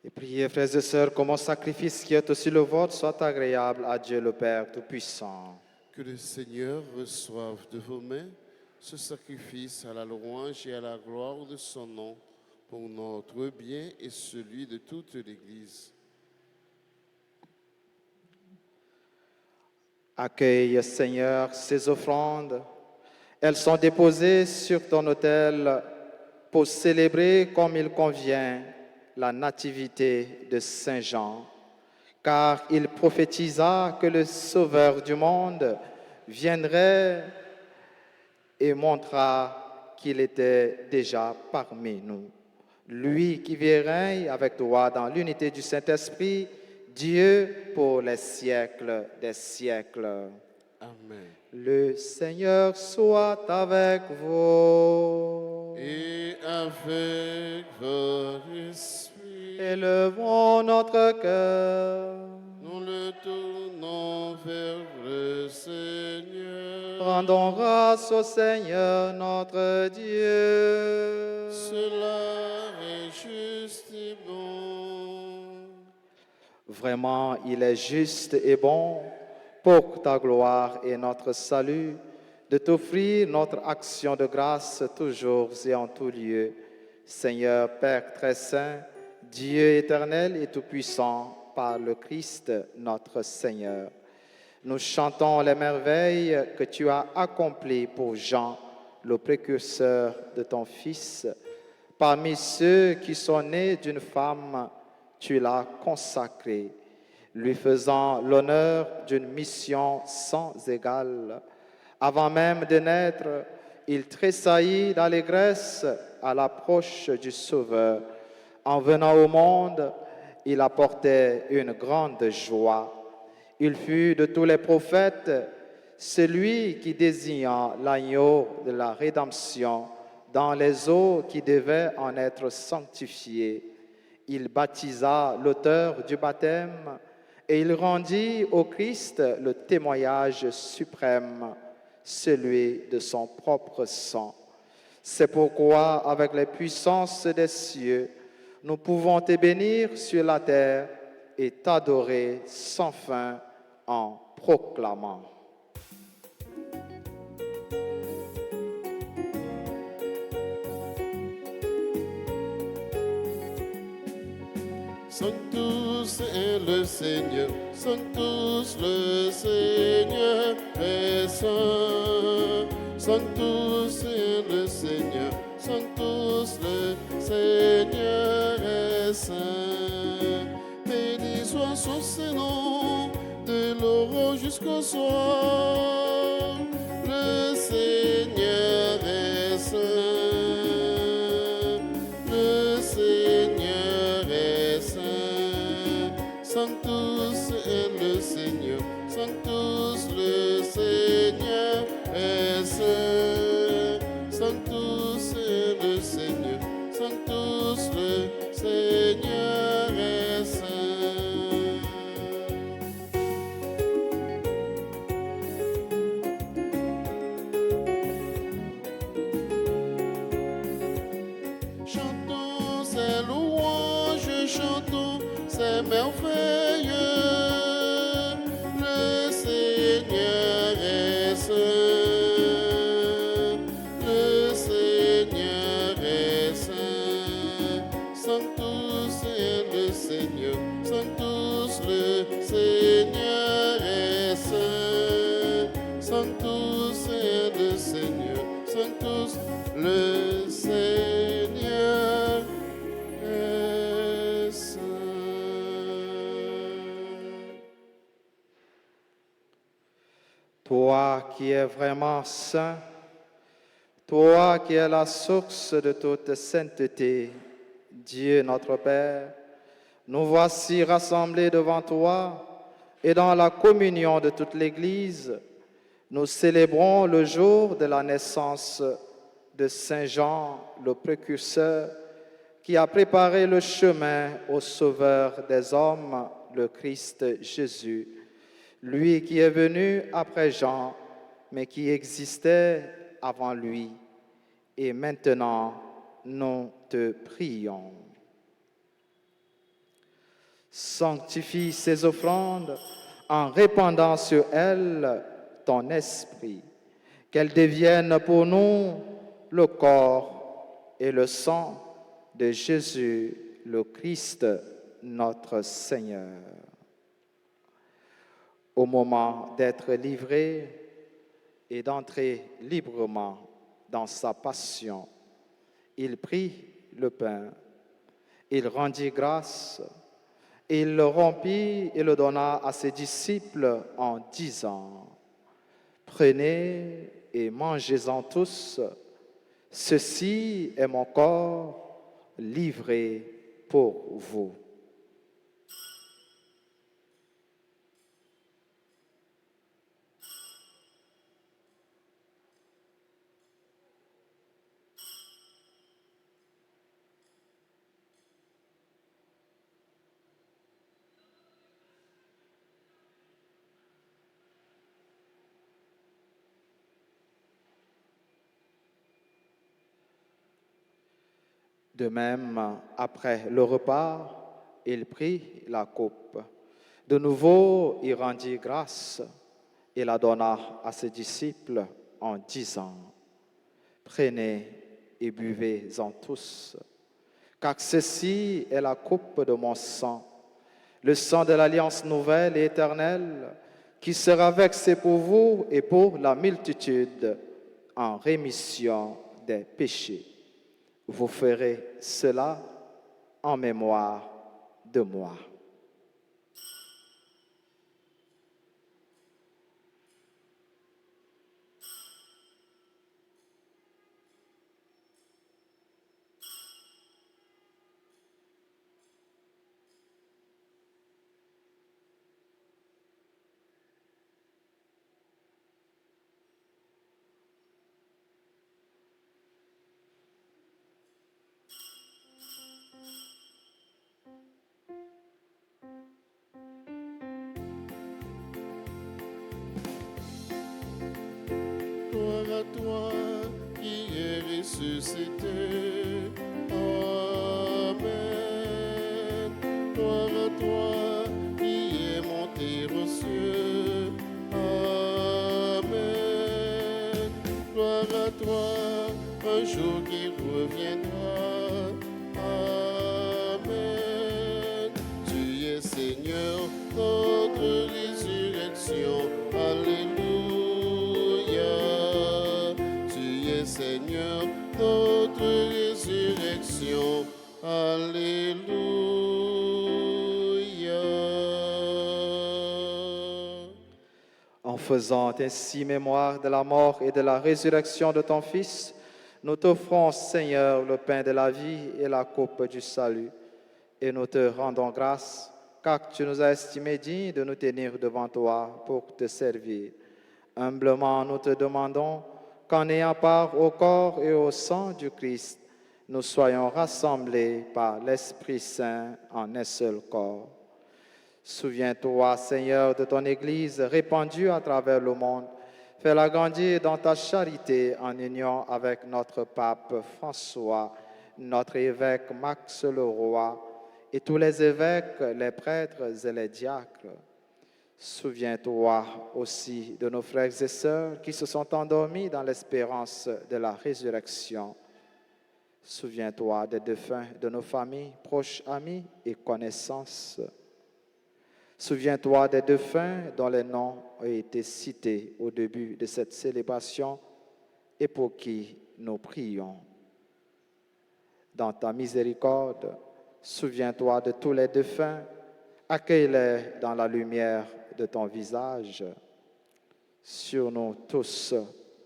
Speaker 2: Et priez, frères et sœurs, que mon sacrifice qui est aussi le vôtre soit agréable à Dieu le Père Tout-Puissant.
Speaker 3: Que le Seigneur reçoive de vos mains ce sacrifice à la louange et à la gloire de son nom, pour notre bien et celui de toute l'Église.
Speaker 2: Accueille, Seigneur, ces offrandes. Elles sont déposées sur ton autel pour célébrer comme il convient la nativité de Saint Jean, car il prophétisa que le Sauveur du monde viendrait et montra qu'il était déjà parmi nous. Lui qui vit et règne avec toi dans l'unité du Saint-Esprit, Dieu pour les siècles des siècles.
Speaker 3: Amen.
Speaker 2: Le Seigneur soit avec vous.
Speaker 3: Et avec votre esprit,
Speaker 2: Élevons notre cœur.
Speaker 3: nous le tournons vers le Seigneur.
Speaker 2: Rendons grâce au Seigneur notre Dieu.
Speaker 3: Cela est juste et bon.
Speaker 2: Vraiment, il est juste et bon pour ta gloire et notre salut de t'offrir notre action de grâce toujours et en tout lieu. Seigneur Père très saint, Dieu éternel et tout-puissant, par le Christ notre Seigneur. Nous chantons les merveilles que tu as accomplies pour Jean, le précurseur de ton Fils. Parmi ceux qui sont nés d'une femme, tu l'as consacré, lui faisant l'honneur d'une mission sans égale. Avant même de naître, il tressaillit d'allégresse à l'approche du Sauveur. En venant au monde, il apportait une grande joie. Il fut de tous les prophètes celui qui désigna l'agneau de la rédemption dans les eaux qui devaient en être sanctifiées. Il baptisa l'auteur du baptême et il rendit au Christ le témoignage suprême, celui de son propre sang. C'est pourquoi, avec les puissances des cieux, nous pouvons te bénir sur la terre et t'adorer sans fin en proclamant.
Speaker 3: Sanctus est le Seigneur, Sanctus le Seigneur est saint. Sanctus est le Seigneur, Sanctus le Seigneur est saint. Béni soit son Saint-Nom, de l'aurore jusqu'au soir. Le Seigneur est saint. Le Seigneur est saint. Sanctus est le Seigneur, Sanctus le Seigneur est saint. Sanctus est le Seigneur, c'est merveilleux. Le Seigneur est saint. Le Seigneur est saint. Sanctus est le Seigneur. Sanctus le Seigneur est saint. Sanctus est le Seigneur. Sanctus le Seigneur est saint.
Speaker 2: Toi qui es vraiment saint, toi qui es la source de toute sainteté, Dieu notre Père, nous voici rassemblés devant toi et dans la communion de toute l'Église, nous célébrons le jour de la naissance de Saint Jean, le précurseur, qui a préparé le chemin au Sauveur des hommes, le Christ Jésus, lui qui est venu après Jean, mais qui existait avant lui. Et maintenant, nous te prions. Sanctifie ces offrandes en répandant sur elles ton esprit, qu'elles deviennent pour nous le corps et le sang de Jésus, le Christ, notre Seigneur. Au moment d'être livré et d'entrer librement dans sa passion, il prit le pain, il rendit grâce, il le rompit et le donna à ses disciples en disant: Prenez et mangez-en tous, ceci est mon corps livré pour vous. De même, après le repas, il prit la coupe. De nouveau, il rendit grâce et la donna à ses disciples en disant: Prenez et buvez-en tous, car ceci est la coupe de mon sang, le sang de l'alliance nouvelle et éternelle, qui sera versé pour vous et pour la multitude en rémission des péchés. Vous ferez cela en mémoire de moi.
Speaker 3: Gloire à toi qui es ressuscité. Amen. Gloire à toi qui es monté aux cieux. Amen. Gloire à toi, un jour qui reviendra. Amen. Tu es Seigneur, notre résurrection. Alléluia. Tu es Seigneur, notre résurrection. Alléluia.
Speaker 2: En faisant ainsi mémoire de la mort et de la résurrection de ton Fils, nous t'offrons, Seigneur, le pain de la vie et la coupe du salut. Et nous te rendons grâce, car tu nous as estimés dignes de nous tenir devant toi pour te servir. Humblement, nous te demandons qu'en ayant part au corps et au sang du Christ, nous soyons rassemblés par l'Esprit Saint en un seul corps. Souviens-toi, Seigneur, de ton Église répandue à travers le monde. Fais-la grandir dans ta charité en union avec notre pape François, notre évêque Max Leroy et tous les évêques, les prêtres et les diacres. Souviens-toi aussi de nos frères et sœurs qui se sont endormis dans l'espérance de la résurrection. Souviens-toi des défunts de nos familles, proches, amis et connaissances. Souviens-toi des défunts dont les noms ont été cités au début de cette célébration et pour qui nous prions. Dans ta miséricorde, souviens-toi de tous les défunts, accueille-les dans la lumière de ton visage, sur nous tous,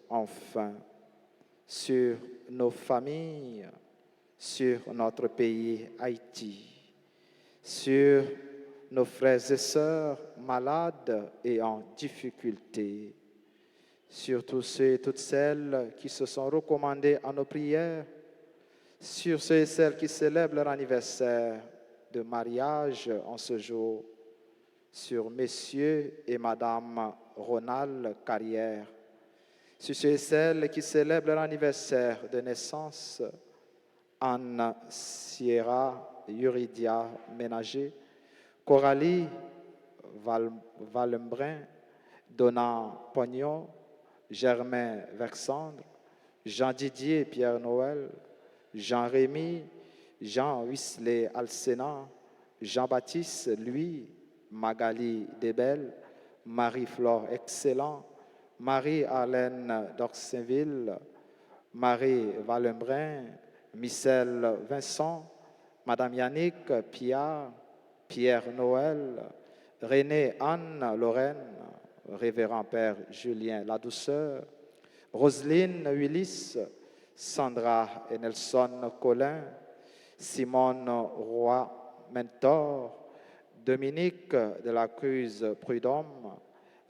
Speaker 2: enfin, sur nos familles, sur notre pays Haïti, sur nos frères et sœurs malades et en difficulté, sur tous ceux et toutes celles qui se sont recommandés à nos prières, sur ceux et celles qui célèbrent leur anniversaire de mariage en ce jour, sur Messieurs et Madame Ronald Carrière, sur ceux et celles qui célèbrent leur anniversaire de naissance, Anne Sierra Yuridia Ménager, Coralie Valembrin, Donna Pognon, Germain Vexandre, Jean-Didier Pierre-Noël, Jean-Rémy, Jean-Wisley Alcena, Jean-Baptiste Louis, Magali Desbelles, Marie-Flore Excellent, Marie-Arlène d'Orsainville, Marie Valembrin, Michel Vincent, Madame Yannick Pierre Noël, René Anne Lorraine, Révérend Père Julien Ladouceur, Roselyne Willis, Sandra et Nelson Collin, Simone Roy Mentor, Dominique de la Cruz Prudhomme,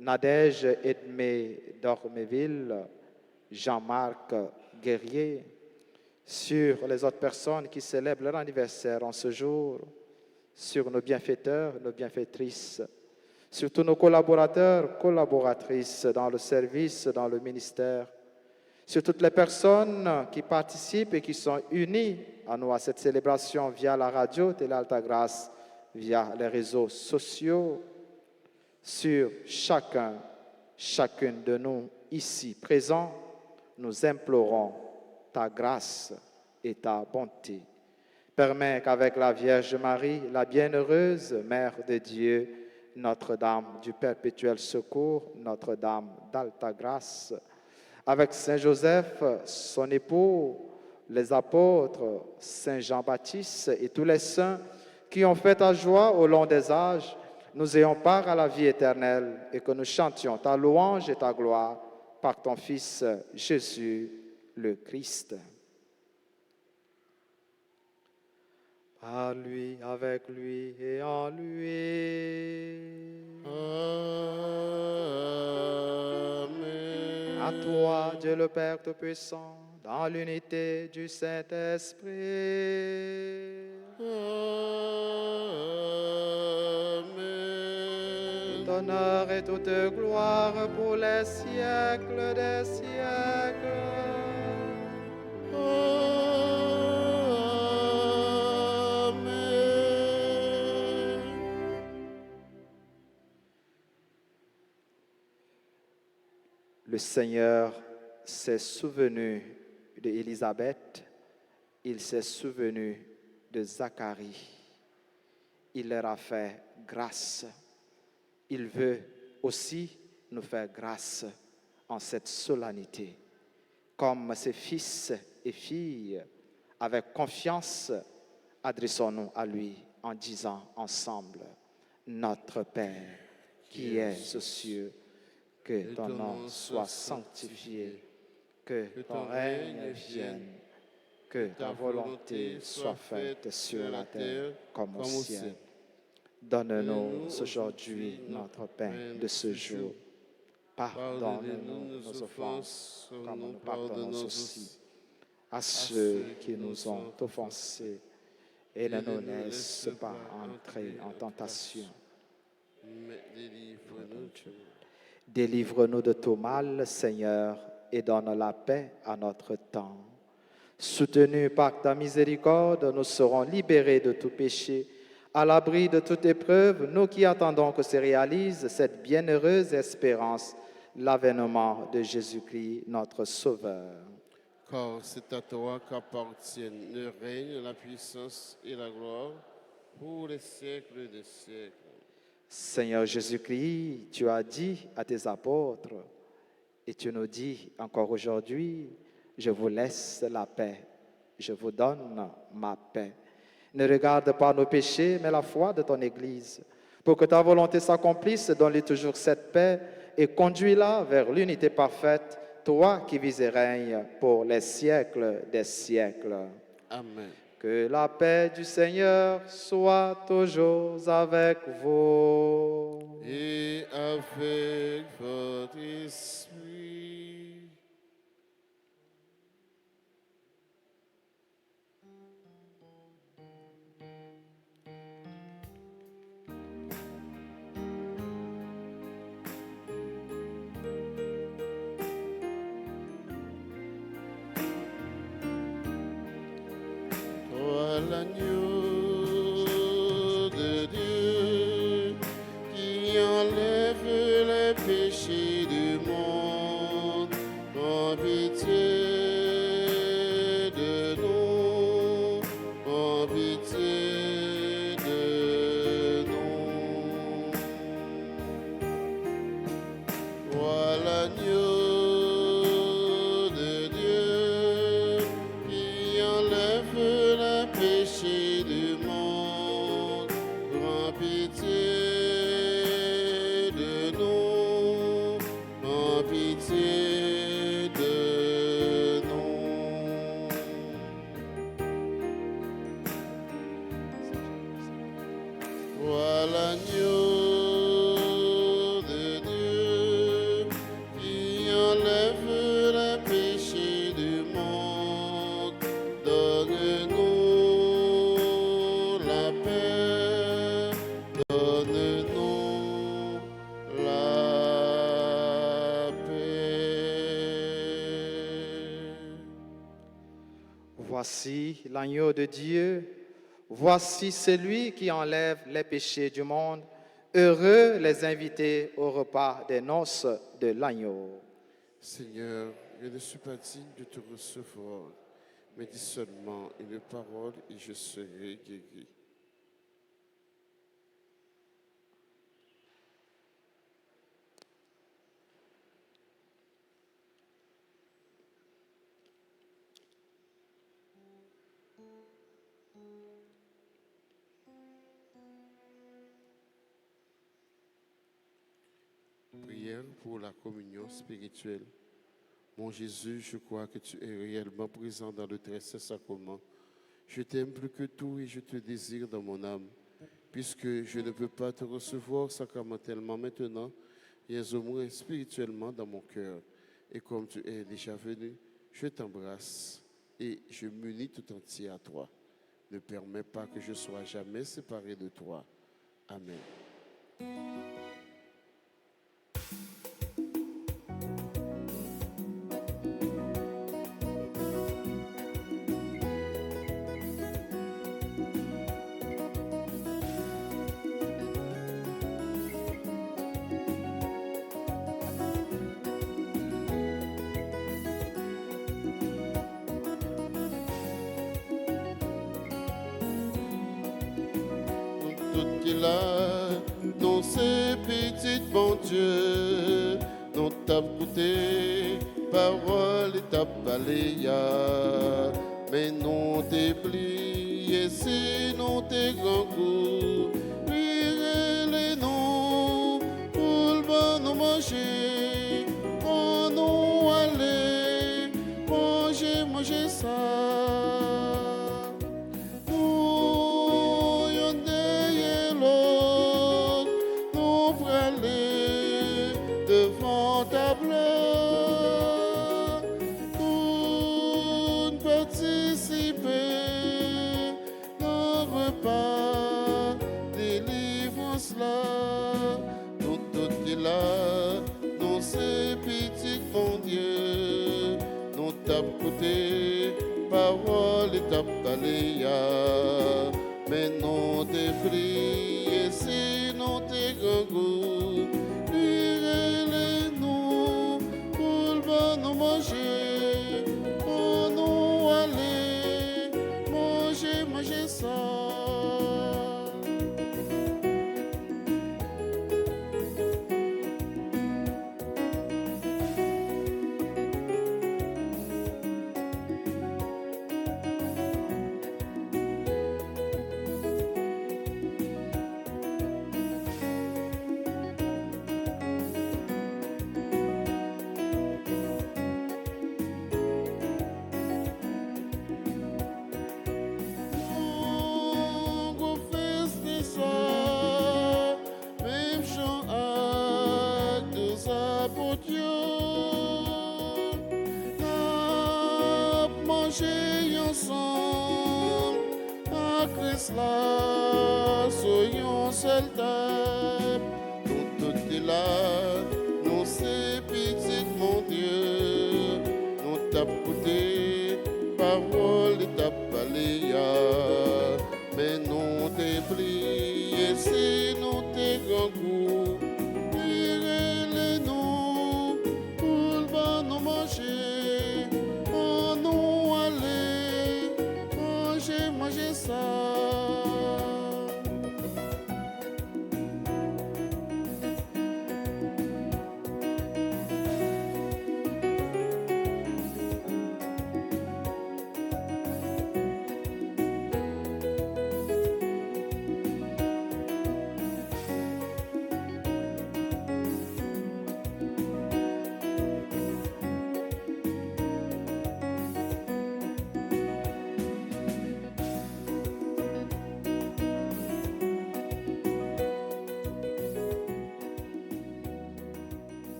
Speaker 2: Nadège Edmé d'Ormeville, Jean-Marc Guerrier, sur les autres personnes qui célèbrent leur anniversaire en ce jour, sur nos bienfaiteurs, nos bienfaitrices, sur tous nos collaborateurs, collaboratrices dans le service, dans le ministère, sur toutes les personnes qui participent et qui sont unies à nous à cette célébration via la radio Télé Alta Grace, via les réseaux sociaux, sur chacune de nous ici présents, nous implorons ta grâce et ta bonté. Permets qu'avec la Vierge Marie, la bienheureuse Mère de Dieu, Notre-Dame du Perpétuel Secours, Notre-Dame d'Alta Grâce, avec Saint Joseph, son époux, les apôtres, Saint Jean-Baptiste et tous les saints qui ont fait ta joie au long des âges, nous ayons part à la vie éternelle et que nous chantions ta louange et ta gloire par ton Fils Jésus le Christ. Par lui, avec lui et en lui.
Speaker 3: Amen.
Speaker 2: À toi, Dieu le Père Tout-Puissant, dans l'unité du Saint-Esprit.
Speaker 3: Amen.
Speaker 2: Tout honneur et toute gloire pour les siècles des siècles. Le Seigneur s'est souvenu d'Élisabeth, il s'est souvenu de Zacharie. Il leur a fait grâce. Il veut aussi nous faire grâce en cette solennité. Comme ses fils et filles, avec confiance, adressons-nous à lui en disant ensemble, Notre Père qui es aux cieux, que ton nom soit sanctifié, que ton règne vienne, que ta volonté soit faite sur la terre comme au ciel. Donne-nous aujourd'hui notre pain de ce jour. Pardonne-nous nos offenses, comme nous pardonnons aussi à ceux qui nous ont offensés, et ne nous laisse pas entrer en tentation.
Speaker 3: Mais délivre-nous.
Speaker 2: Délivre-nous de tout mal, Seigneur, et donne la paix à notre temps. Soutenus par ta miséricorde, nous serons libérés de tout péché À l'abri de toute épreuve, nous qui attendons que se réalise cette bienheureuse espérance, l'avènement de Jésus-Christ, notre Sauveur.
Speaker 3: Car c'est à toi qu'appartiennent le règne, la puissance et la gloire pour les siècles des siècles.
Speaker 2: Seigneur Jésus-Christ, tu as dit à tes apôtres, et tu nous dis encore aujourd'hui, je vous laisse la paix, je vous donne ma paix. Ne regarde pas nos péchés, mais la foi de ton Église. Pour que ta volonté s'accomplisse, donne-lui toujours cette paix et conduis-la vers l'unité parfaite, toi qui vis et règnes pour les siècles des siècles.
Speaker 3: Amen.
Speaker 2: Que la paix du Seigneur soit toujours avec vous.
Speaker 3: Et avec votre esprit. Toi l'agneau de Dieu qui enlève les péchés du monde, prends pitié de nous, prends pitié de nous. Toi l'agneau de Dieu qui enlève le péché du monde, prends pitié de nous, prends pitié de nous. Toi l'agneau de Dieu qui enlève le péché du monde, donne-nous la paix, donne-nous la paix.
Speaker 2: Voici l'agneau de Dieu, voici celui qui enlève les péchés du monde. Heureux les invités au repas des noces de l'agneau.
Speaker 3: Seigneur, je ne suis pas digne de te recevoir, mais dis seulement une parole et je serai guéri. Prière pour la communion spirituelle. Mon Jésus, je crois que tu es réellement présent dans le très saint sacrement. Je t'aime plus que tout et je te désire dans mon âme. Puisque je ne peux pas te recevoir sacramentellement maintenant, viens au moins spirituellement dans mon cœur. Et comme tu es déjà venu, je t'embrasse et je m'unis tout entier à toi. Ne permets pas que je sois jamais séparé de toi. Amen. Tout qui là, dans ces petites bon Dieu, nous t'as goûté, parole et t'as balayé, mais non t'es plié, si non t'es grand goût, lire les noms, pour le bon nous manger, on nous aller, manger ça. Devant ta bloc pour participer au repas délivrance là. Nous tous qui là, nous ces petits bon Dieu, nous t'as écouté parole et t'as balayé, mais non te prier, si nous te gangou, nous pour le nous manger, pour nous aller, manger ça. Manger ensemble, à Christ là, soyons seul table. Nous tout est là, nous c'est petit mon Dieu. Nous t'as écouté, parole et t'as parlé, mais nous t'es prié, si nous t'es grand goût. Nous pour le bas nous manger, oh nous aller, manger ça.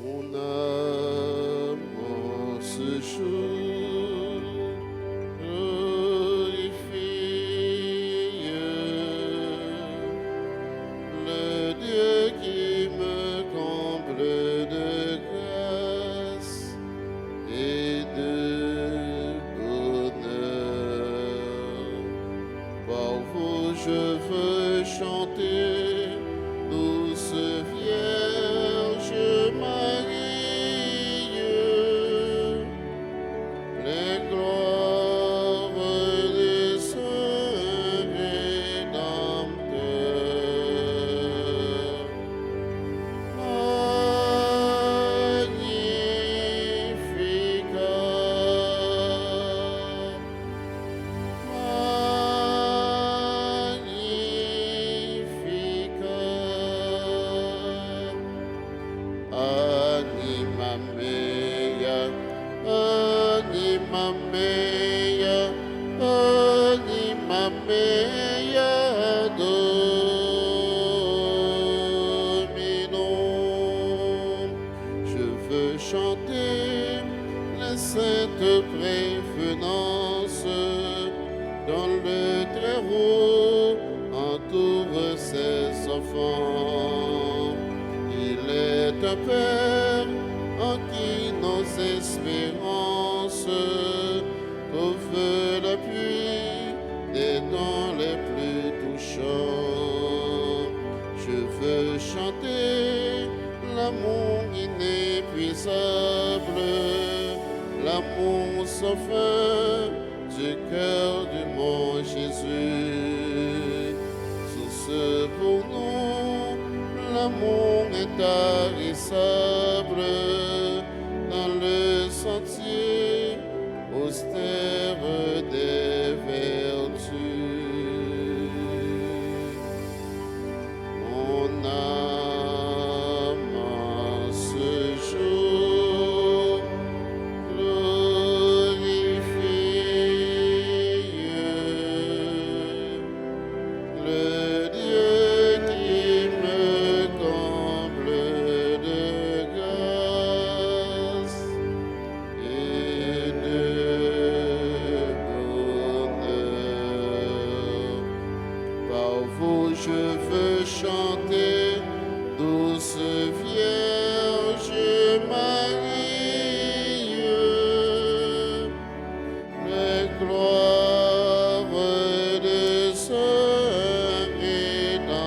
Speaker 3: Mon âme en ce jour glorifie le Dieu qui me comble de grâce et de bonheur. Par vous je veux chanter, douce Vierge Marie, les gloires de Saint Rédempteur. Anima mea, anima mea, Dominum. Je veux chanter les saintes prévenances dans le Très-Haut entoure ses enfants. Il est un Père en qui nos espérances trouvent l'appui des temps les plus touchants. Je veux chanter l'amour inépuisable, l'amour sans fin du cœur du mon Jésus. Source pour nous, l'amour intarissable dans le sentier austère des vertus. 'Mon âme Pour vous je veux chanter, douce Vierge Marie, les gloires de Saint Rédempteur.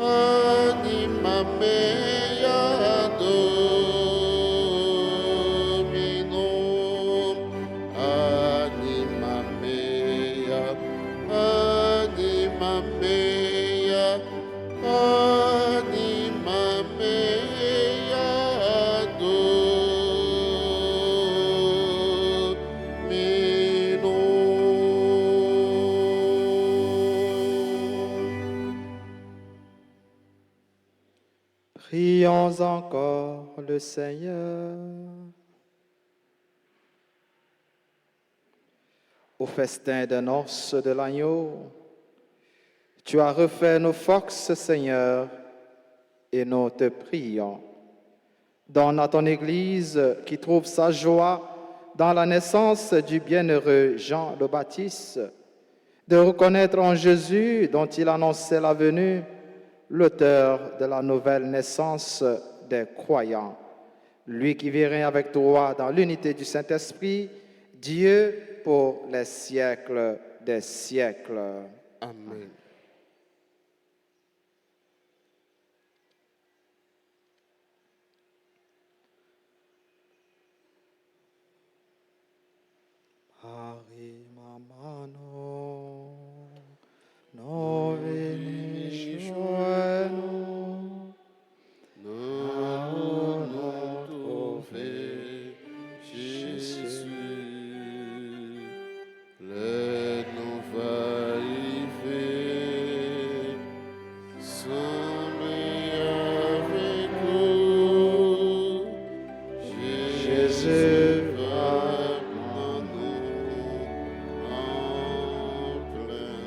Speaker 3: Anima mea, Dominum, anima mea, anima mea, anima mea, Dominum.
Speaker 2: Prions encore le Seigneur. Au festin de noces de l'agneau, tu as refait nos forces, Seigneur, et nous te prions. Donne à ton Église qui trouve sa joie dans la naissance du bienheureux Jean le Baptiste, de reconnaître en Jésus, dont il annonçait la venue, l'auteur de la nouvelle naissance des croyants. Lui qui vit avec toi dans l'unité du Saint-Esprit, Dieu pour les siècles des siècles.
Speaker 3: Amen.
Speaker 2: Marie, mamano, no veni joeno,
Speaker 3: Nous nous trouver Jésus, les nous va arriver, semblez avec nous, Jésus va dans nous en plein.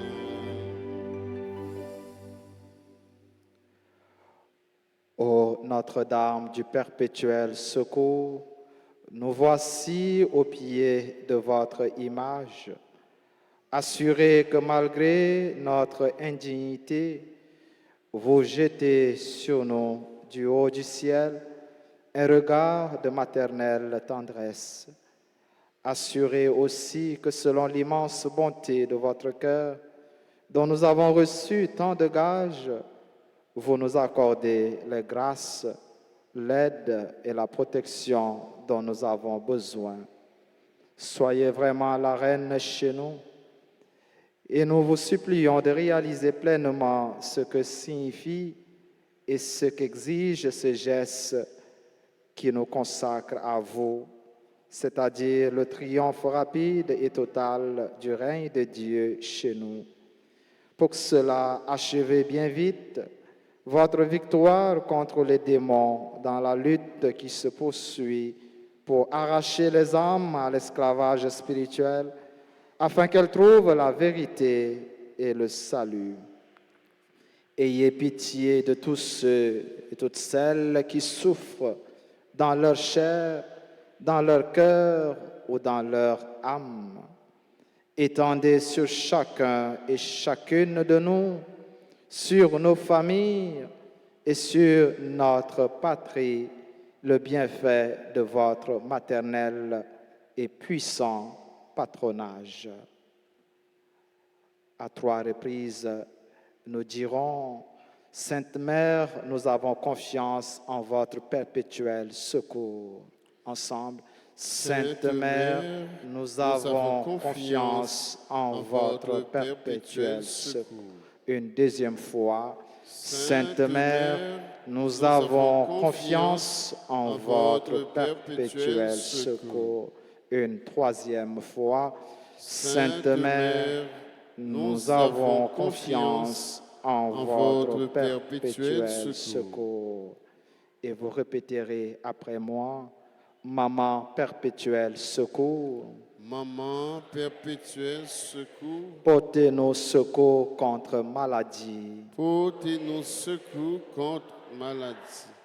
Speaker 2: Ô Notre-Dame du perpétuel secours, nous voici au pied de votre image, assurés que malgré notre indignité, vous jetez sur nous du haut du ciel un regard de maternelle tendresse. Assurés aussi que selon l'immense bonté de votre cœur, dont nous avons reçu tant de gages, vous nous accordez les grâces, l'aide et la protection dont nous avons besoin. Soyez vraiment la reine chez nous et nous vous supplions de réaliser pleinement ce que signifie et ce qu'exige ce geste qui nous consacre à vous, c'est-à-dire le triomphe rapide et total du règne de Dieu chez nous. Pour cela, achevez bien vite votre victoire contre les démons dans la lutte qui se poursuit pour arracher les âmes à l'esclavage spirituel, afin qu'elles trouvent la vérité et le salut. Ayez pitié de tous ceux et toutes celles qui souffrent dans leur chair, dans leur cœur ou dans leur âme. Étendez sur chacun et chacune de nous, sur nos familles et sur notre patrie, le bienfait de votre maternel et puissant patronage. À 3 reprises, nous dirons: Sainte Mère, nous avons confiance en votre perpétuel secours. Ensemble, Sainte Mère, nous avons confiance en votre perpétuel secours. Une deuxième fois, Sainte Mère, nous avons confiance en votre perpétuel secours. Une troisième fois, Sainte Mère, nous avons confiance en
Speaker 3: votre
Speaker 2: votre
Speaker 3: perpétuel
Speaker 2: perpétuel secours. Et vous répéterez après moi, Maman perpétuel secours,
Speaker 3: Maman perpétuel secours,
Speaker 2: portez nos secours contre maladie,
Speaker 3: portez-nous secours contre maladie,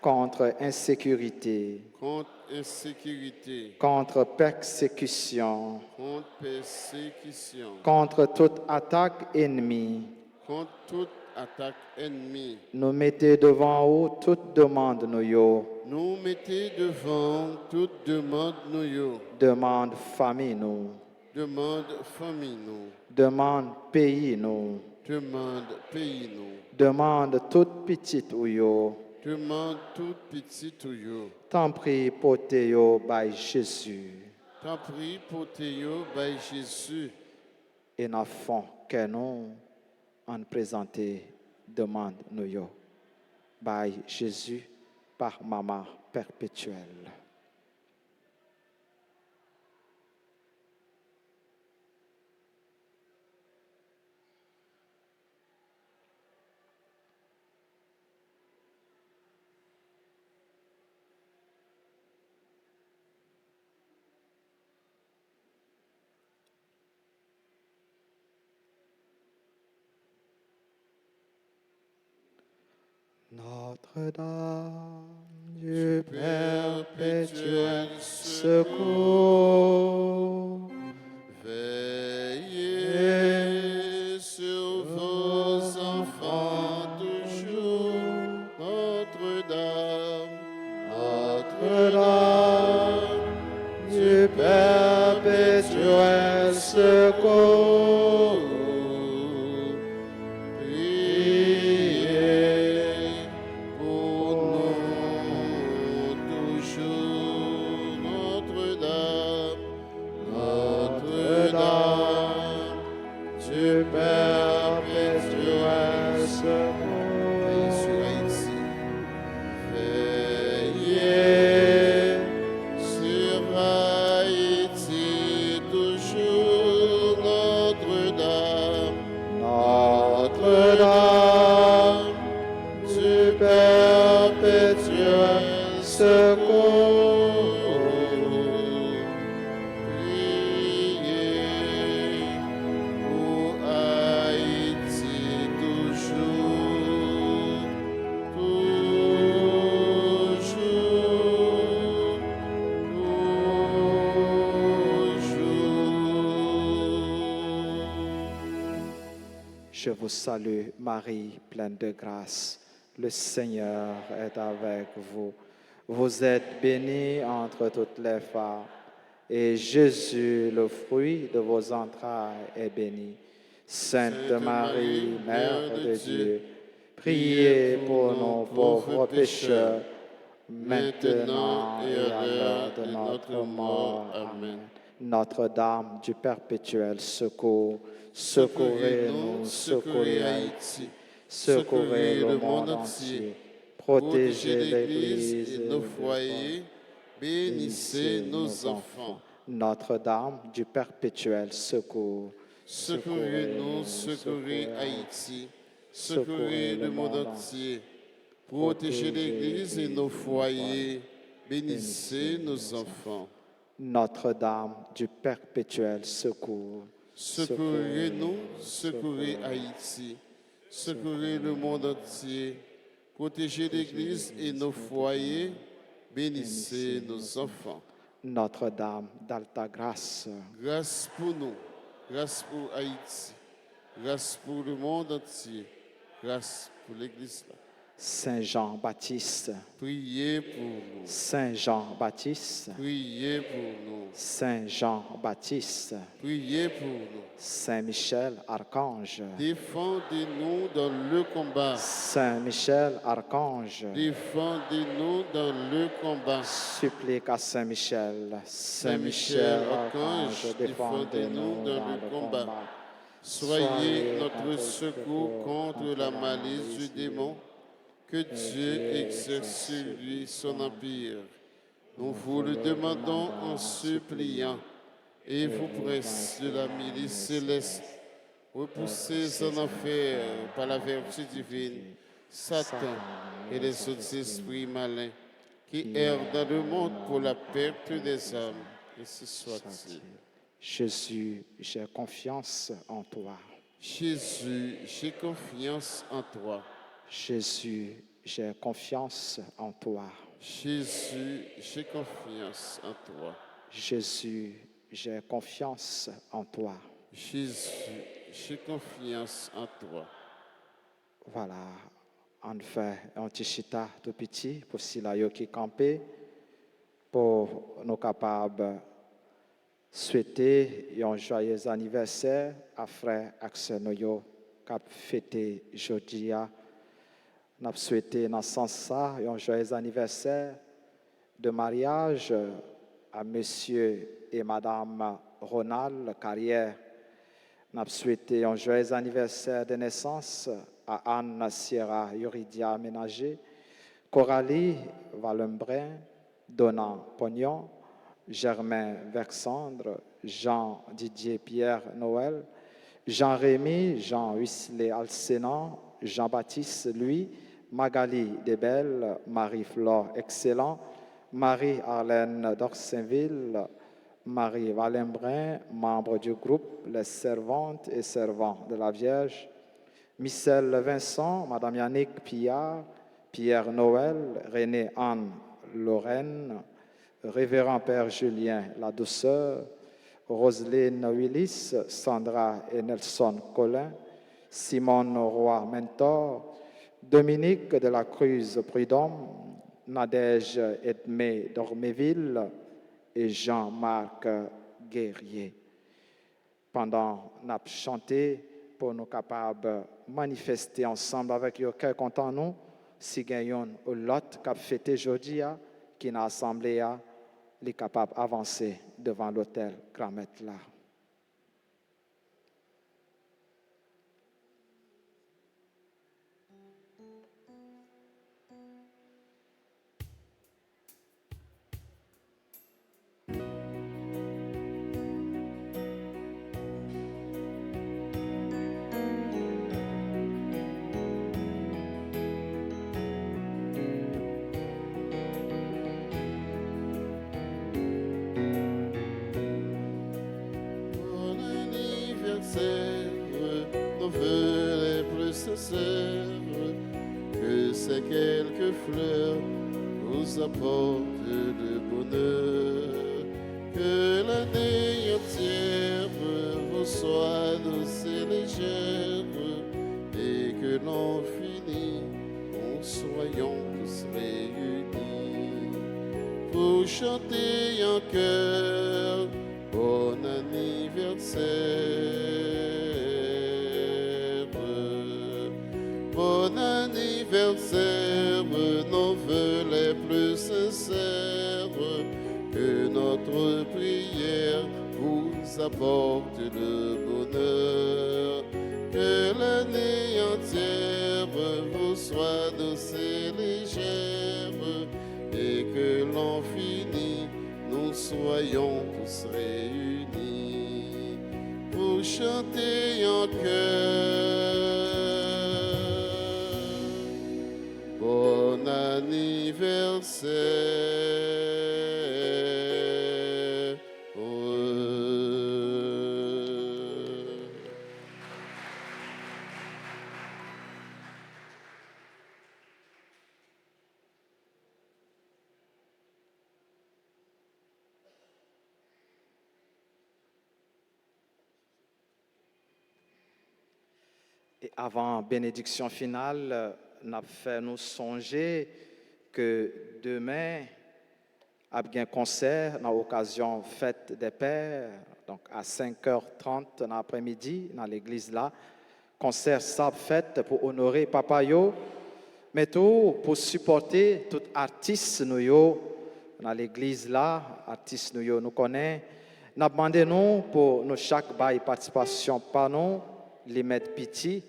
Speaker 2: contre insécurité,
Speaker 3: contre insécurité,
Speaker 2: contre persécution,
Speaker 3: contre persécution,
Speaker 2: contre toute attaque ennemie.
Speaker 3: contre toute attaque ennemie.
Speaker 2: Nous mettez devant vous toute demande nous yo,
Speaker 3: Nous mettez devant toute demande nous yo,
Speaker 2: demande famille nous,
Speaker 3: demande famille nous,
Speaker 2: demande pays nous,
Speaker 3: demande pays nous,
Speaker 2: demande toute petite ou yo.
Speaker 3: demande toute petite ou yo.
Speaker 2: Tant prie portez yo by Jésus.
Speaker 3: T'en prie pour Théo, by Jésus.
Speaker 2: Et dans fond que nous en présenter demande nous yo. By Jésus par maman perpétuelle. Notre-Dame du perpétuel secours,
Speaker 3: Veillez sur vos enfants toujours. Notre-Dame,
Speaker 2: Notre-Dame du perpétuel secours,
Speaker 3: priez pour nous toujours. Notre-Dame, Notre-Dame,
Speaker 2: du perpétuel secours.
Speaker 3: veillez sur Haïti.
Speaker 2: Veillez
Speaker 3: Sur Haïti, toujours Notre-Dame,
Speaker 2: Notre-Dame du perpétuel secours.
Speaker 3: Priez pour Haïti, toujours,
Speaker 2: Je vous salue, Marie, pleine de grâce. Le Seigneur est avec vous. Vous êtes bénie entre toutes les femmes, et Jésus, le fruit de vos entrailles, est béni. Sainte Marie, Mère de Dieu, priez pour nos pauvres pécheurs, maintenant et à l'heure de notre mort. Amen. Notre-Dame du perpétuel secours, secourez-nous, secourez Haïti, secourez le monde entier, protégez l'Église
Speaker 3: et nos foyers, bénissez nos enfants.
Speaker 2: Notre-Dame du perpétuel secours,
Speaker 3: Secourez-nous, secourez Haïti, secourez le monde entier, protégez l'Église et nos foyers, bénissez nos enfants.
Speaker 2: Notre-Dame du perpétuel secours,
Speaker 3: Secourez-nous, secourez Haïti, secourez le monde entier, protégez l'Église et nos foyers, bénissez nos enfants.
Speaker 2: Notre-Dame d'Alta Grâce,
Speaker 3: Grâce pour nous, grâce pour Haïti, grâce pour le monde entier, grâce pour l'Église.
Speaker 2: Saint Jean-Baptiste,
Speaker 3: Priez pour nous,
Speaker 2: Saint Jean-Baptiste,
Speaker 3: priez pour nous,
Speaker 2: Saint Jean-Baptiste,
Speaker 3: priez pour nous.
Speaker 2: Saint Michel Archange,
Speaker 3: Défendez-nous dans le combat,
Speaker 2: Saint Michel Archange,
Speaker 3: défendez-nous dans le combat.
Speaker 2: supplique à Saint Michel, Saint Michel Archange, défendez-nous dans le combat.
Speaker 3: Soyez notre secours contre la malice du démon. Que Dieu exerce sur lui son empire. Nous vous le demandons en suppliant, et vous, prince de la milice céleste, repoussés en enfer par la vertu divine, Satan et les autres esprits malins qui errent dans le monde pour la perte des âmes. Ainsi soit-il.
Speaker 2: Jésus, j'ai confiance en toi.
Speaker 3: Jésus, j'ai confiance en toi.
Speaker 2: Jésus, j'ai confiance en toi.
Speaker 3: Jésus, j'ai confiance en toi.
Speaker 2: Jésus, j'ai confiance en toi.
Speaker 3: Jésus, j'ai confiance en toi.
Speaker 2: Voilà, on fait un petit chita tout petit pour ceux qui campent, pour nous capables souhaiter un joyeux anniversaire à frère Axel Noyo qui a fêté aujourd'hui. Nous souhaitons dans ce sens un joyeux anniversaire de mariage à monsieur et madame Ronald Carrière. Nous souhaitons un joyeux anniversaire de naissance à Anne Sierra Yuridia Ménager, Coralie Valembrin, Donna Pognon, Germain Vexandre, Jean-Didier Pierre Noël, Jean-Rémy, Jean-Huisley Alcénan, Jean-Baptiste Louis, Magali Desbelles, Marie-Flore Excellent, Marie-Arlène d'Orsainville, Marie Valembrin, membre du groupe Les Servantes et Servants de la Vierge, Michel Vincent, Madame Yannick Pillard, Pierre Noël, René Anne Lorraine, Révérend Père Julien La Douceur, Roselyne Willis, Sandra et Nelson Collin, Simone Roy Mentor, Dominique de la Cruz Prudhomme, Nadège Edmé d'Orméville et Jean-Marc Guerrier. Pendant nous avons chanté pour nous capables de manifester ensemble avec eux, quel content nous, si gagnons l'autre qui a fêté aujourd'hui, qui n'a assemblé, les capables d'avancer devant l'autel grand maître là.
Speaker 3: Nos vœux les plus sincères, que ces quelques fleurs nous apportent le bonheur, que l'année entière vous soit douce et légère, et que l'on finit en soyons tous réunis pour chanter en chœur bon anniversaire. Bon anniversaire, nos vœux les plus sincères, que notre prière vous apporte le bonheur, que l'année entière vous soit douce et légère, et que l'on finit, nous soyons tous réunis pour chanter en chœur. Bon anniversaire.
Speaker 2: Et avant bénédiction finale, nous avons fait nous songer que demain, il y a un concert dans l'occasion fête des pères, donc à 5h30 dans l'après-midi, dans l'église là. Concert sable fête pour honorer Papa Yo, mais tout pour supporter tout artiste nous dans l'église là, artiste nous connaît. Nous avons demandé nous pour nous chaque bail participation par nous, les mettre pitié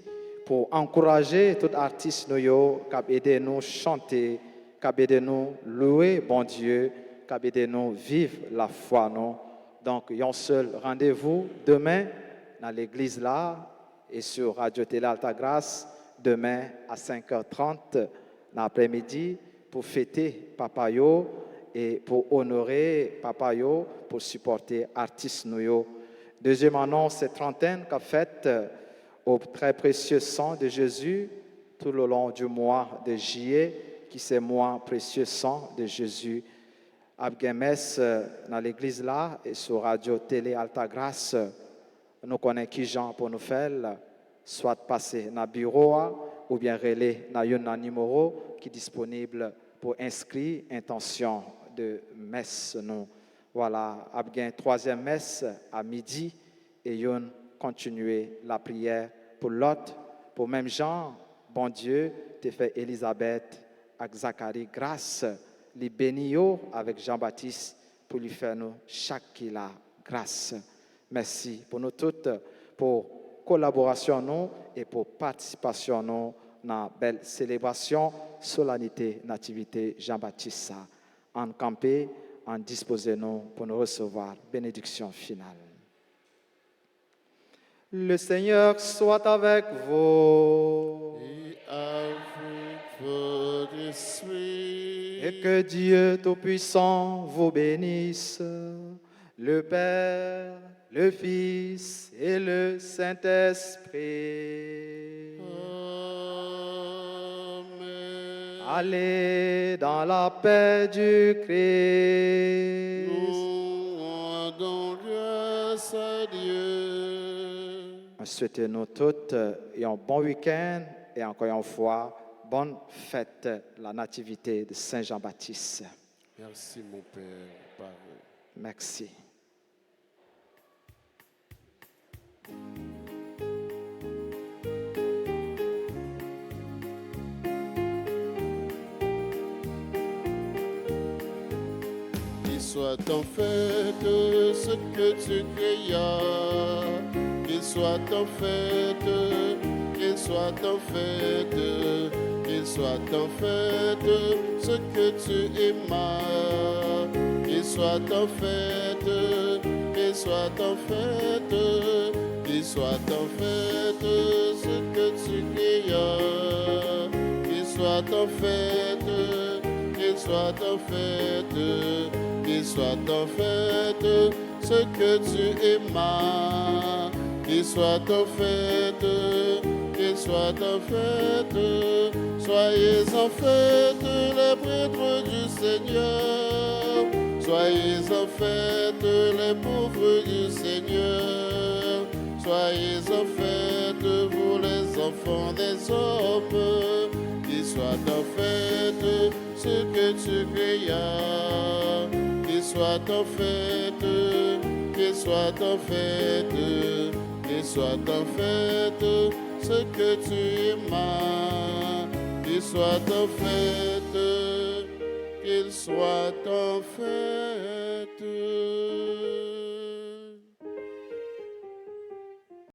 Speaker 2: pour encourager tout artiste nous qui a aidé nous chanter, qui a aidé nous louer bon Dieu, qui a aidé nous vivre la foi nous. Donc il y a un seul rendez-vous demain dans l'église là et sur Radio Télé Altagrace demain à 5h30 l'après-midi pour fêter Papa Yo et pour honorer Papa Yo, pour supporter artistes nous. Deuxième annonce, c'est trentaine qu'a faite au très précieux sang de Jésus tout le long du mois de juillet, qui c'est mois précieux sang de Jésus. Abgemes dans l'église là et sur Radio Télé Altagrace, nous connaissons qui gens pour nous faire, soit passer dans le bureau ou bien relais dans un numéro qui est disponible pour inscrire intention de messe. Nous. Voilà, abgen troisième messe à midi et on continuer la prière pour l'autre, pour même Jean, bon Dieu, te fait Élisabeth avec Zacharie grâce, les bénio avec Jean-Baptiste pour lui faire nous chaque qui la grâce. Merci pour nous toutes, pour collaboration nous et pour participation nous dans la belle célébration, solennité, nativité Jean-Baptiste. En campé, en disposer nous pour nous recevoir bénédiction finale. Le Seigneur soit avec vous.
Speaker 3: Et avec votre esprit.
Speaker 2: Et que Dieu Tout-Puissant vous bénisse, le Père, le Fils et le Saint-Esprit.
Speaker 3: Amen.
Speaker 2: Allez dans la paix du Christ.
Speaker 3: Nous rendons grâce à Dieu.
Speaker 2: Souhaitez-nous toutes un bon week-end et encore une fois, bonne fête, la nativité de Saint Jean-Baptiste.
Speaker 3: Merci mon Père, Père.
Speaker 2: Merci.
Speaker 3: Qu'il soit en fête ce que tu créas, qu'il soit en fête, qu'il soit en fête, qu'il soit en fête ce que tu aimas, qu'il soit en fête, qu'il soit en fête, qu'il soit en fête ce que tu créas, qu'il soit en fête, qu'il soit en fête, qu'il soit en fête ce que tu aimas, qu'il soit en fête, qu'il soit en fête, soyez en fête les prêtres du Seigneur, soyez en fête les pauvres du Seigneur, soyez en fête vous les enfants des hommes, qu'il soit en fête ce que tu créas, qu'il soit en fête, qu'il soit en fête, qu'il soit en fête ce que tu aimas, qu'il soit en fête, qu'il soit en fête.